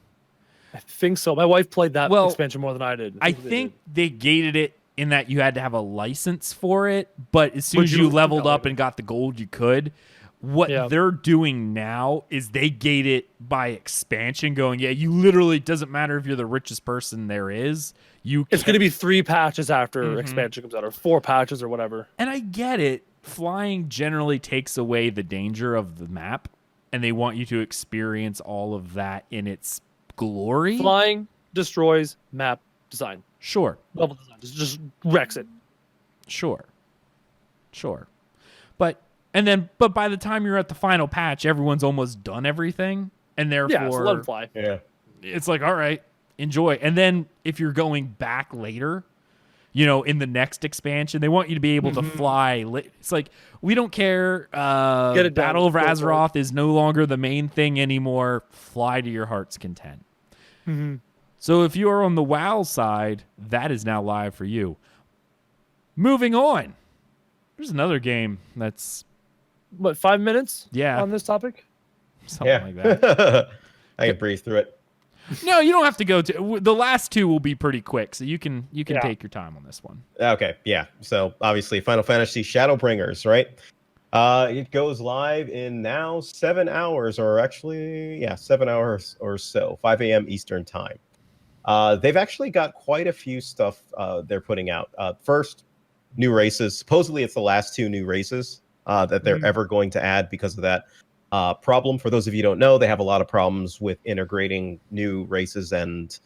I think so. My wife played that Well, expansion more than I did. I think they gated it in that you had to have a license for it, but as soon Would as you you- leveled no, up and got the gold, you could. What they're doing now is they gate it by expansion, going, yeah, you literally, doesn't matter if you're the richest person there is. It's going to be 3 patches after expansion comes out, or 4 patches or whatever. And I get it. Flying generally takes away the danger of the map, and they want you to experience all of that in its glory. Flying destroys map design. Sure. Level design. Just wrecks it. Sure. But by the time you're at the final patch, everyone's almost done everything, and therefore Yeah, so let them fly. Yeah. it's like, all right, enjoy. And then if you're going back later, in the next expansion, they want you to be able to fly. It's like, we don't care. Get it done. Battle of Go for it. Azeroth is no longer the main thing anymore. Fly to your heart's content. So if you are on the WoW side, that is now live for you. Moving on. There's another game that's... What, 5 minutes? Yeah. On this topic? something like that. I can breeze through it. No, you don't have to go to... The last 2 will be pretty quick, so you can take your time on this one. Okay, yeah. So obviously Final Fantasy Shadowbringers, right? It goes live in now 7 hours, or actually, 7 hours or so, 5 a.m. Eastern time. They've actually got quite a few stuff they're putting out. First, new races. Supposedly it's the last 2 new races that they're ever going to add because of that problem. For those of you who don't know, they have a lot of problems with integrating new races and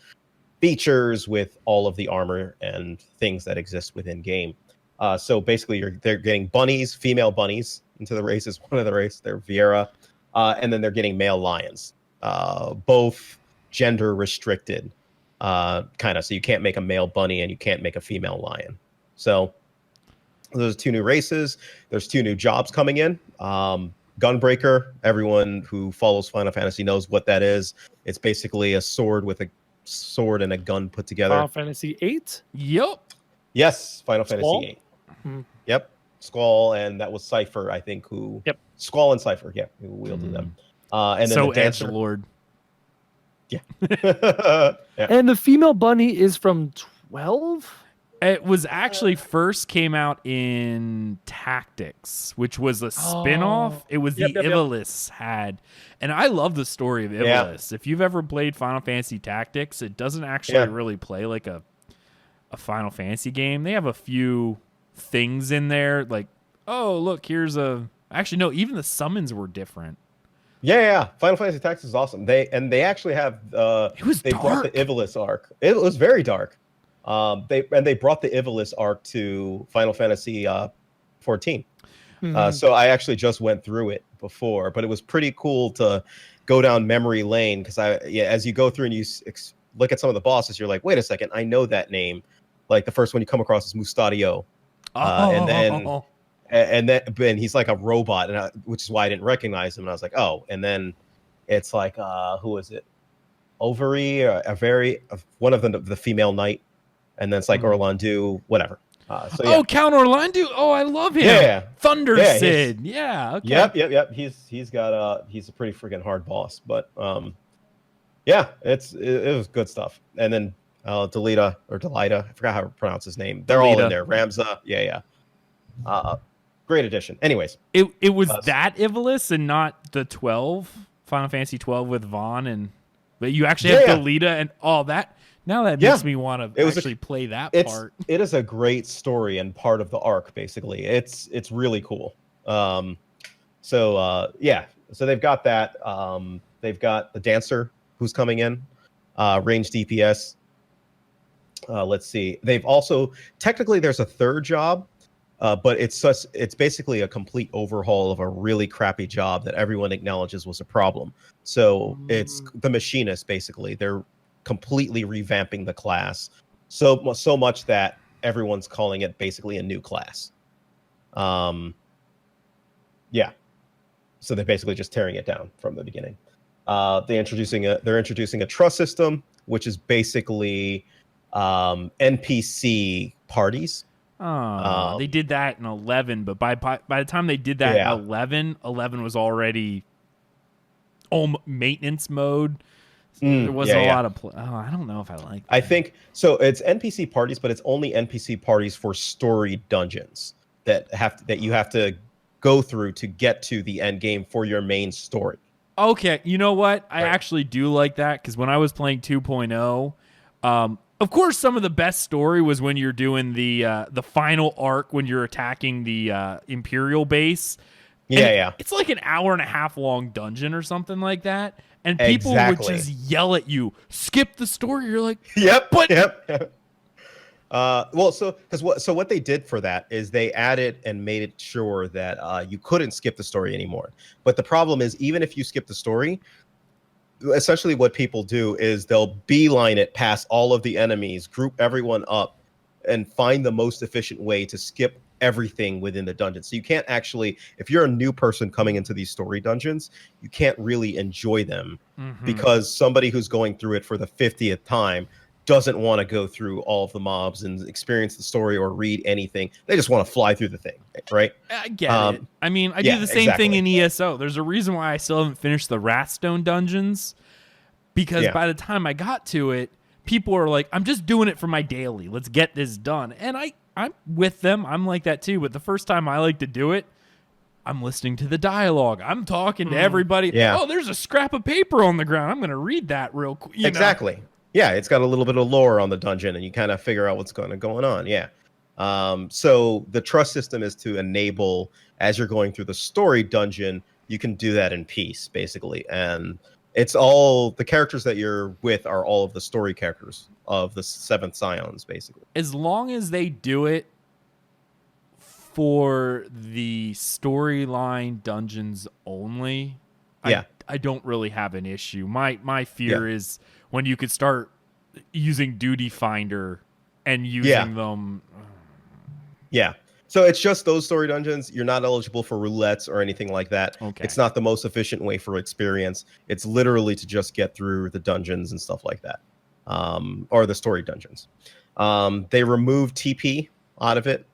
features with all of the armor and things that exist within game. So basically, they're getting bunnies, female bunnies into the races. One of the races, they're Viera, and then they're getting male lions, both gender restricted, kind of. So you can't make a male bunny and you can't make a female lion. So those 2 new races. There's 2 new jobs coming in. Gunbreaker. Everyone who follows Final Fantasy knows what that is. It's basically a sword with a sword and a gun put together. Final Fantasy 8? Yep. Yes, Final Squall? Fantasy 8. Yep, Squall, and that was Cypher, I think, who... Yep. Squall and Cypher, who wielded them. And then So the dancer... edgelord. Yeah. And the female bunny is from 12? It was actually first came out in Tactics, which was a spin-off. It was Yep. Ivalice had. And I love the story of Yeah. Ivalice. If you've ever played Final Fantasy Tactics, it doesn't actually really play like a Final Fantasy game. They have a few things in there, like, oh, look, here's a... Actually, no, even the summons were different. Yeah. Final Fantasy Tactics is awesome. They actually have... It was they brought the dark. Ivalice arc. It was very dark. They brought the Ivalice arc to Final Fantasy 14. So I actually just went through it before, but it was pretty cool to go down memory lane because as you go through and you look at some of the bosses, you're like, wait a second, I know that name. Like the first one you come across is Mustadio, and then he's like a robot, which is why I didn't recognize him. And I was like, oh, and then it's like who is it? Ovary, one of the female knight. And then it's like Orlandu, whatever. Oh, Count Orlandu. Oh, I love him. Yeah. Thunder Sid. Yeah. Okay. Yep. He's a pretty freaking hard boss, but it was good stuff. And then Delita, I forgot how to pronounce his name. They're all in there. Ramza. Yeah. Great addition. Anyways, it was that Ivalice and not the 12 Final Fantasy 12 with Vaughn but you actually have Delita and all that. Now that makes me want to actually play that part. It is a great story and part of the arc, basically. It's really cool. So they've got that. They've got the dancer who's coming in, range DPS. Let's see. They've also technically there's a 3rd job, but it's basically a complete overhaul of a really crappy job that everyone acknowledges was a problem. So it's the machinist, basically. They're completely revamping the class so much that everyone's calling it basically a new class. So they're basically just tearing it down from the beginning. They're introducing a trust system, which is basically NPC parties. They did that in 11, but by the time they did that in 11 was already maintenance mode. There wasn't a lot of I don't know if I like that. I think so. It's NPC parties, but it's only NPC parties for story dungeons that you have to go through to get to the end game for your main story. Okay, you know what? I actually do like that, because when I was playing 2.0, of course, some of the best story was when you're doing the final arc when you're attacking the Imperial base. Yeah. It's like an hour and a half long dungeon or something like that. And people would just yell at you, skip the story. You're like, Yep. So what they did for that is they added and made it sure that you couldn't skip the story anymore. But the problem is, even if you skip the story, essentially what people do is they'll beeline it past all of the enemies, group everyone up, and find the most efficient way to skip everything within the dungeon. So you can't actually, if you're a new person coming into these story dungeons, you can't really enjoy them because somebody who's going through it for the 50th time doesn't want to go through all of the mobs and experience the story or read anything. They just want to fly through the thing, right? I get it. I mean, I do the same thing in ESO. There's a reason why I still haven't finished the Ratstone dungeons, because by the time I got to it, people are like, I'm just doing it for my daily. Let's get this done. And I'm with them. I'm like that too. But the first time I like to do it, I'm listening to the dialogue. I'm talking to everybody. Yeah. Oh, there's a scrap of paper on the ground. I'm going to read that real quick. Exactly. Yeah, it's got a little bit of lore on the dungeon, and you kind of figure out what's going on. Yeah. So the trust system is to enable, as you're going through the story dungeon, you can do that in peace, basically. And it's all the characters that you're with are all of the story characters of the Seventh Scions, basically. As long as they do it for the storyline dungeons only, I don't really have an issue. My fear is when you could start using Duty Finder and using them. Yeah. So it's just those story dungeons. You're not eligible for roulettes or anything like that. Okay. It's not the most efficient way for experience. It's literally to just get through the dungeons and stuff like that, or the story dungeons. They removed TP out of it.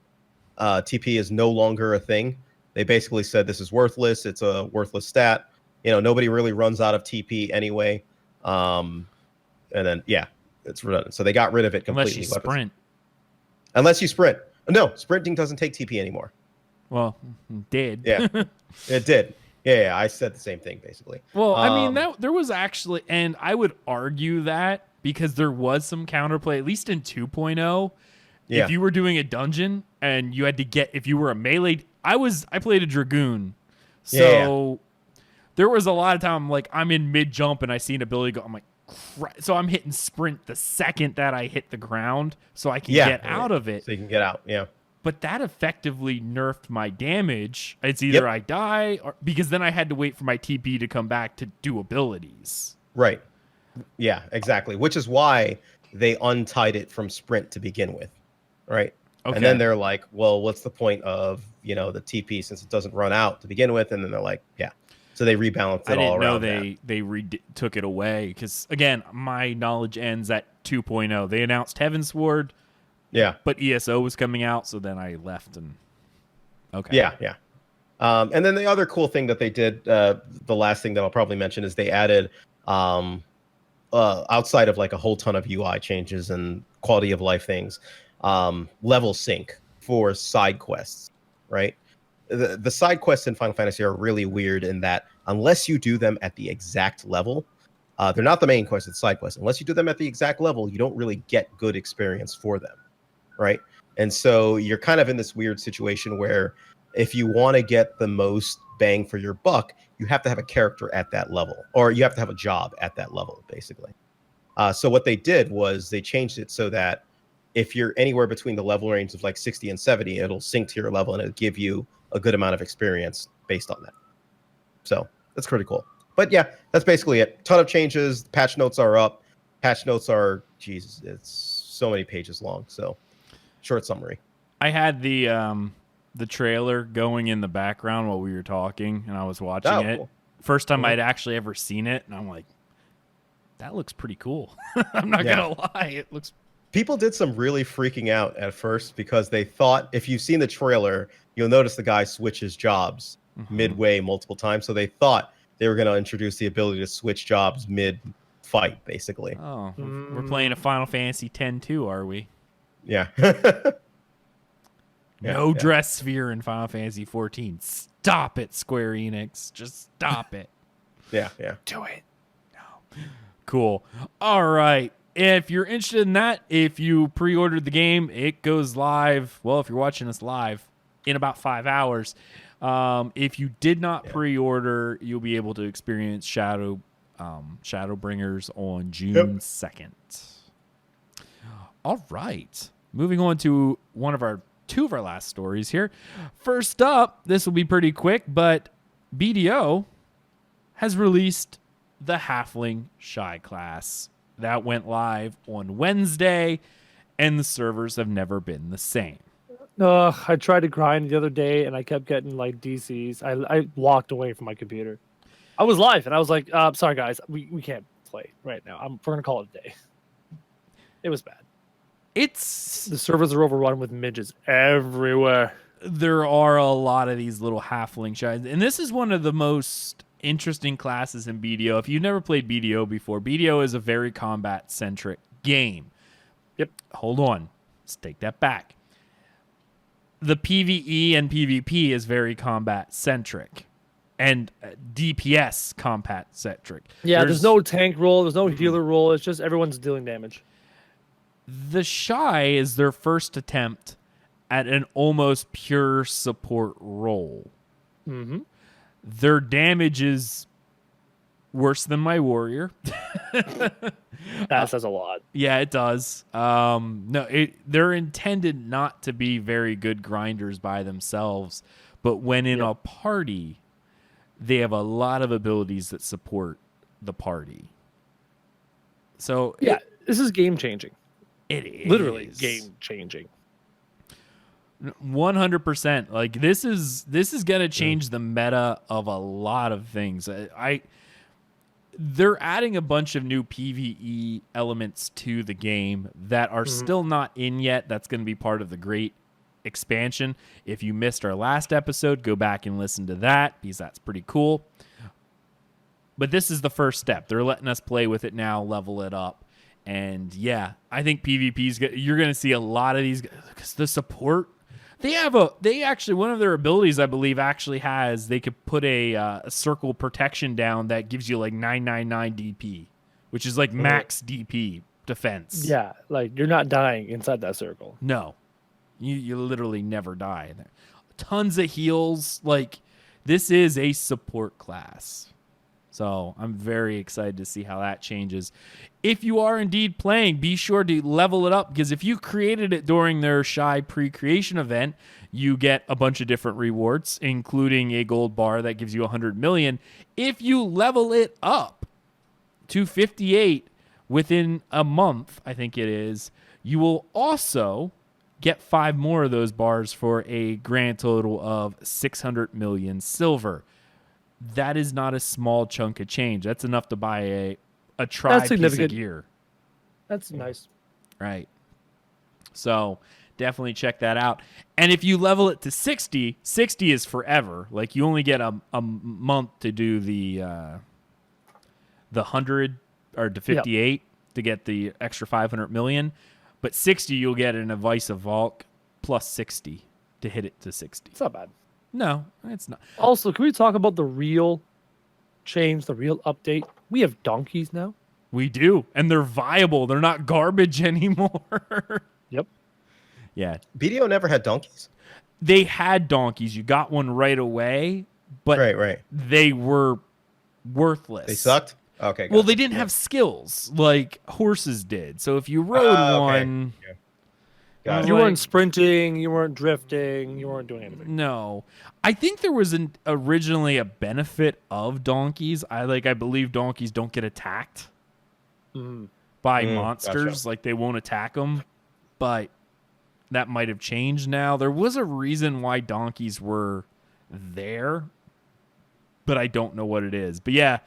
TP is no longer a thing. They basically said this is worthless. It's a worthless stat. Nobody really runs out of TP anyway. And then, it's redundant. So they got rid of it completely. Unless you sprint. Unless you sprint. No, sprinting doesn't take TP anymore. Well, it did. Yeah, it did. Yeah, I said the same thing, basically. Well, I mean, there was actually, and I would argue that because there was some counterplay, at least in 2.0. Yeah. If you were doing a dungeon and you had to if you were a melee, I played a Dragoon. So there was a lot of time, like, I'm in mid-jump and I see an ability go, I'm like, crap. So I'm hitting sprint the second that I hit the ground so I can get out of it. So you can get out, But that effectively nerfed my damage. It's either I die, because then I had to wait for my TP to come back to do abilities. Right. Yeah, exactly. Which is why they untied it from sprint to begin with, right? Okay. And then they're like, well, what's the point of, the TP since it doesn't run out to begin with? And then they're like, So they rebalanced it all around. I didn't know they took it away because, again, my knowledge ends at 2.0. They announced Heavensward, but ESO was coming out, so then I left and Yeah. And then the other cool thing that they did, the last thing that I'll probably mention, is they added, outside of like a whole ton of UI changes and quality of life things, level sync for side quests, right? The side quests in Final Fantasy are really weird in that unless you do them at the exact level, they're not the main quest, it's side quests. Unless you do them at the exact level, you don't really get good experience for them, right? And so you're kind of in this weird situation where if you want to get the most bang for your buck, you have to have a character at that level, or you have to have a job at that level, basically. So what they did was they changed it so that if you're anywhere between the level range of like 60 and 70, it'll sync to your level and it'll give you a good amount of experience based on that. So that's pretty cool. But yeah, that's basically it. Ton of changes. Patch notes are up. Patch notes are, Jesus, it's so many pages long. So short summary. I had the trailer going in the background while we were talking, and I was watching it. Cool. First time I'd actually ever seen it, and I'm like, that looks pretty cool. I'm not gonna lie, it looks people did some really freaking out at first because they thought, if you've seen the trailer, you'll notice the guy switches jobs midway multiple times. So they thought they were going to introduce the ability to switch jobs mid-fight, basically. Oh, we're playing a Final Fantasy X too, are we? Yeah. No dress sphere in Final Fantasy 14. Stop it, Square Enix. Just stop it. Yeah. Do it. No. Cool. All right. If you're interested in that, if you pre-ordered the game, it goes live. Well, if you're watching us live, in about 5 hours. If you did not pre-order, you'll be able to experience Shadowbringers on June 2nd. All right. Moving on to two of our last stories here. First up, this will be pretty quick, but BDO has released the Halfling Shai class. That went live on Wednesday, and the servers have never been the same. I tried to grind the other day, and I kept getting like DCs. I walked away from my computer. I was live, and I was like, sorry, guys, we can't play right now. We're going to call it a day. It was bad. The servers are overrun with midgets everywhere. There are a lot of these little halfling Shais, and this is one of the most interesting classes in BDO. If you've never played BDO before, BDO is a very combat-centric game. Yep. Hold on. Let's take that back. The PvE and PvP is very combat-centric, and DPS combat-centric. Yeah, there's no tank role, there's no healer role. It's just everyone's dealing damage. The Shai is their first attempt at an almost pure support role. Mm-hmm. Their damage is worse than my warrior. That says a lot. Yeah, it does. They're intended not to be very good grinders by themselves, but when in a party, they have a lot of abilities that support the party. So this is game changing. It is Literally game changing. 100%. Like this is gonna change the meta of a lot of things. They're adding a bunch of new PvE elements to the game that are still not in yet. That's going to be part of the great expansion. If you missed our last episode, go back and listen to that because that's pretty cool. But this is the first step. They're letting us play with it now, level it up. And yeah, I think PvP's you're going to see a lot of these because the support they actually one of their abilities I believe actually has they could put a circle protection down that gives you like 999 DP, which is like max DP defense. Yeah, like you're not dying inside that circle. No, you literally never die. Tons of heals. Like this is a support class. So I'm very excited to see how that changes. If you are indeed playing, be sure to level it up because if you created it during their Shai pre-creation event, you get a bunch of different rewards, including a gold bar that gives you 100 million. If you level it up to 58 within a month, I think it is, you will also get 5 more of those bars for a grand total of 600 million silver. That is not a small chunk of change. That's enough to buy a tribe piece of gear. That's nice. Right. So definitely check that out. And if you level it to 60, 60 is forever. Like you only get a month to do the 100 or to 58 to get the extra 500 million. But 60 you'll get in a Vice of Valk plus 60 to hit it to 60. It's not bad. No, it's not. Also, can we talk about the real change, the real update? We have donkeys now. We do, and they're viable. They're not garbage anymore. Yep. Yeah. BDO never had donkeys? They had donkeys. You got one right away, but right. They were worthless. They sucked? Okay. Well, they didn't have skills like horses did. So if you rode one... Yeah. You weren't sprinting, you weren't drifting, you weren't doing anything. No. I think there was originally a benefit of donkeys. I believe donkeys don't get attacked by monsters. Gotcha. Like they won't attack them. But that might have changed now. There was a reason why donkeys were there, but I don't know what it is. But yeah.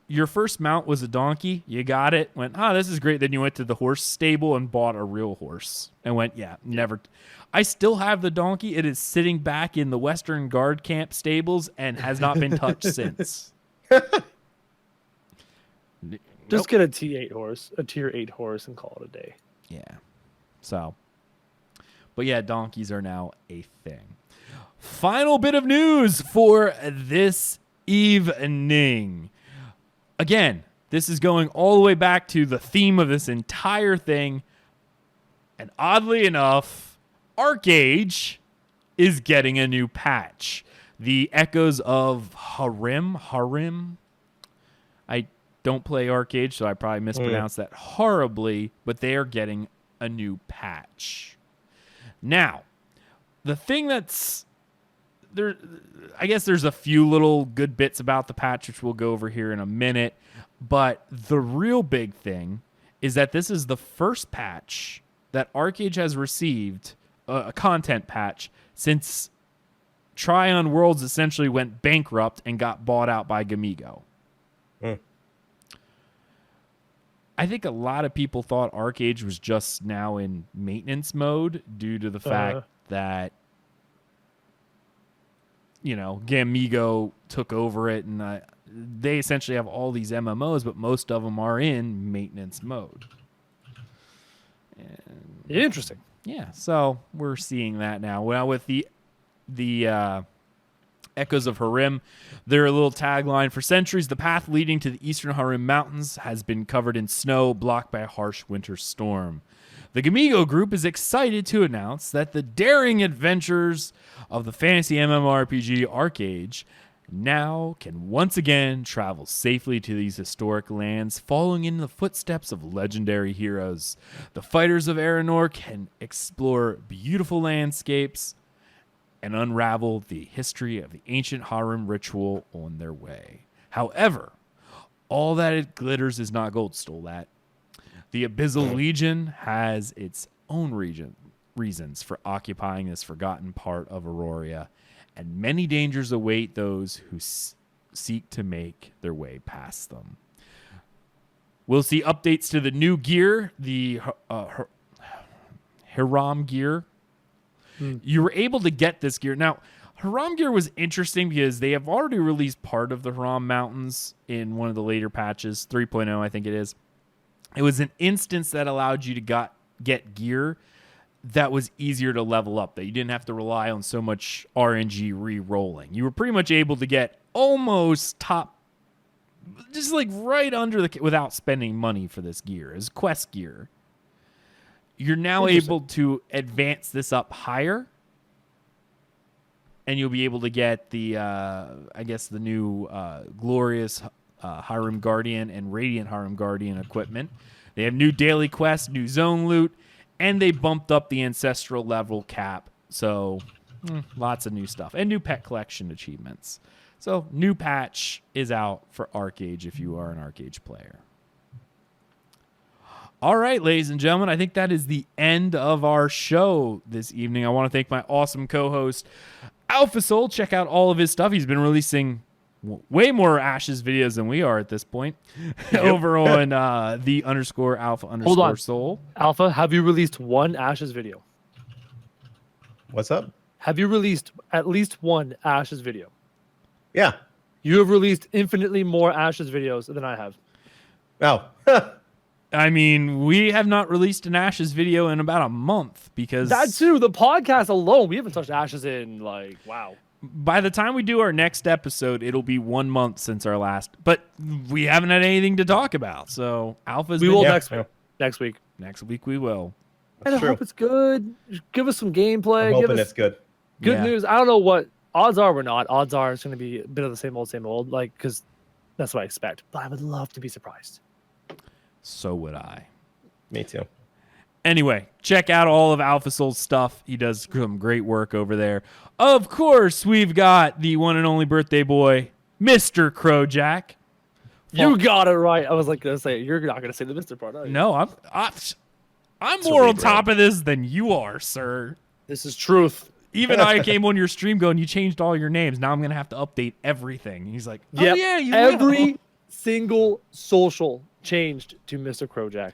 your first mount was a donkey. You got it. Went, this is great. Then you went to the horse stable and bought a real horse and went, never. I still have the donkey. It is sitting back in the Western Guard camp stables and has not been touched since. Just get a T8 horse, a tier 8 horse, and call it a day. Yeah. So, but yeah, donkeys are now a thing. Final bit of news for this evening. Again, this is going all the way back to the theme of this entire thing. And oddly enough, ArcheAge is getting a new patch. The Echoes of Harim. I don't play ArcheAge, so I probably mispronounced that horribly, but they are getting a new patch. Now, the thing that's there, I guess there's a few little good bits about the patch, which we'll go over here in a minute, but the real big thing is that this is the first patch that ArcheAge has received, a content patch, since Tryon Worlds essentially went bankrupt and got bought out by Gamigo. I think a lot of people thought ArcheAge was just now in maintenance mode due to the fact that, Gamigo took over it, and they essentially have all these MMOs, but most of them are in maintenance mode. And, interesting. Yeah, so we're seeing that now. Well, with the Echoes of Harim, their little tagline: for centuries, the path leading to the eastern Harim Mountains has been covered in snow, blocked by a harsh winter storm. The Gamigo group is excited to announce that the daring adventures of the fantasy MMORPG ArcheAge now can once again travel safely to these historic lands, following in the footsteps of legendary heroes. The fighters of Aranor can explore beautiful landscapes and unravel the history of the ancient Harim ritual on their way. However, all that it glitters is not gold. Stole that. The Abyssal Legion has its own reasons for occupying this forgotten part of Aurora, and many dangers await those who seek to make their way past them. We'll see updates to the new gear, the Hiram gear. You were able to get this gear. Now, Hiram gear was interesting because they have already released part of the Hiram Mountains in one of the later patches, 3.0, I think it is. It was an instance that allowed you to get gear that was easier to level up, that you didn't have to rely on so much RNG re-rolling. You were pretty much able to get almost top, just like right under without spending money for this gear, as quest gear. You're now able to advance this up higher, and you'll be able to get the, the new glorious Harim Guardian and Radiant Harim Guardian equipment. They have new daily quests, new zone loot, and they bumped up the ancestral level cap. So lots of new stuff and new pet collection achievements. So new patch is out for ArcheAge if you are an ArcheAge player. All right, ladies and gentlemen, I think that is the end of our show this evening. I want to thank my awesome co-host, Alpha Soul. Check out all of his stuff. He's been releasing way more Ashes videos than we are at this point over on the _Alpha Soul. Alpha, have you released one Ashes video? What's up? Have you released at least one Ashes video? Yeah. You have released infinitely more Ashes videos than I have. Oh. I mean, we have not released an Ashes video in about a month because... That too, the podcast alone, we haven't touched Ashes in wow. By the time we do our next episode, it'll be 1 month since our last... But we haven't had anything to talk about, so Alpha's... We will next week. Next week we will. And I hope it's good. Just give us some gameplay. I'm hoping it's good. Good news. I don't know what... Odds are we're not. Odds are it's going to be a bit of the same old, because that's what I expect. But I would love to be surprised. So would I. Me too. Anyway, check out all of Alpha Soul's stuff. He does some great work over there. Of course, we've got the one and only birthday boy, Mr. Crowjack. You got it right. I was going to say, you're not going to say the Mr. part, are you? No, I'm more on top of this than you are, sir. This is truth. Even I came on your stream going, you changed all your names. Now I'm going to have to update everything. He's like, oh, yeah, you will. single social changed to Mr. Crowjack.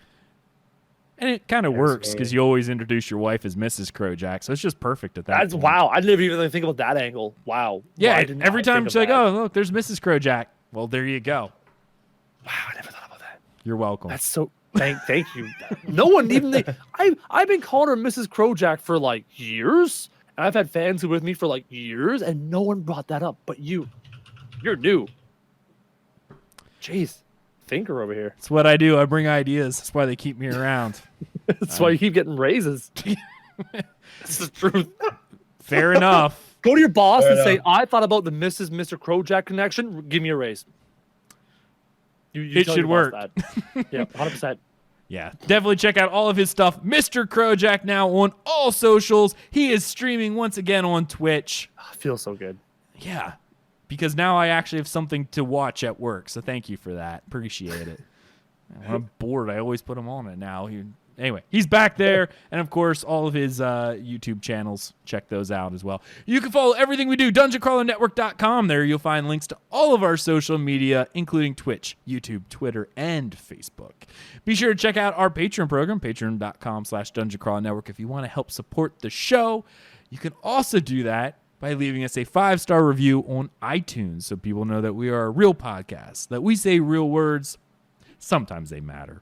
And it kind of works because you always introduce your wife as Mrs. Crowjack, so it's just perfect at that That's point. wow. I didn't even think about that angle. Wow. Yeah, Why didn't every I time think she's of like, that? oh, look, there's Mrs. Crowjack. Well, there you go. Wow, I never thought about that. You're welcome. That's so thank you. No one even I've been calling her Mrs. Crowjack for like years. And I've had fans who were with me for like years, and no one brought that up. But you're new. Jeez, thinker over here. That's what I do. I bring ideas. That's why they keep me around. That's why you keep getting raises. This is the truth. Fair enough. Go to your boss Fair and say, enough. I thought about the Mr. Crowjack connection. Give me a raise. You It tell should your boss work. that. Yeah, 100%. Yeah, definitely check out all of his stuff. Mr. Crowjack now on all socials. He is streaming once again on Twitch. Feels so good. Yeah, because now I actually have something to watch at work. So thank you for that. Appreciate it. When I'm bored, I always put him on it now. Anyway, he's back there. And, of course, all of his YouTube channels. Check those out as well. You can follow everything we do, DungeonCrawlerNetwork.com. There you'll find links to all of our social media, including Twitch, YouTube, Twitter, and Facebook. Be sure to check out our Patreon program, patreon.com/DungeonCrawlerNetwork, if you want to help support the show. You can also do that by leaving us a 5-star review on iTunes so people know that we are a real podcast, that we say real words. Sometimes they matter.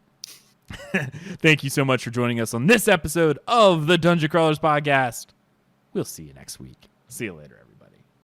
Thank you so much for joining us on this episode of the Dungeon Crawlers Podcast. We'll see you next week. See you later, everyone.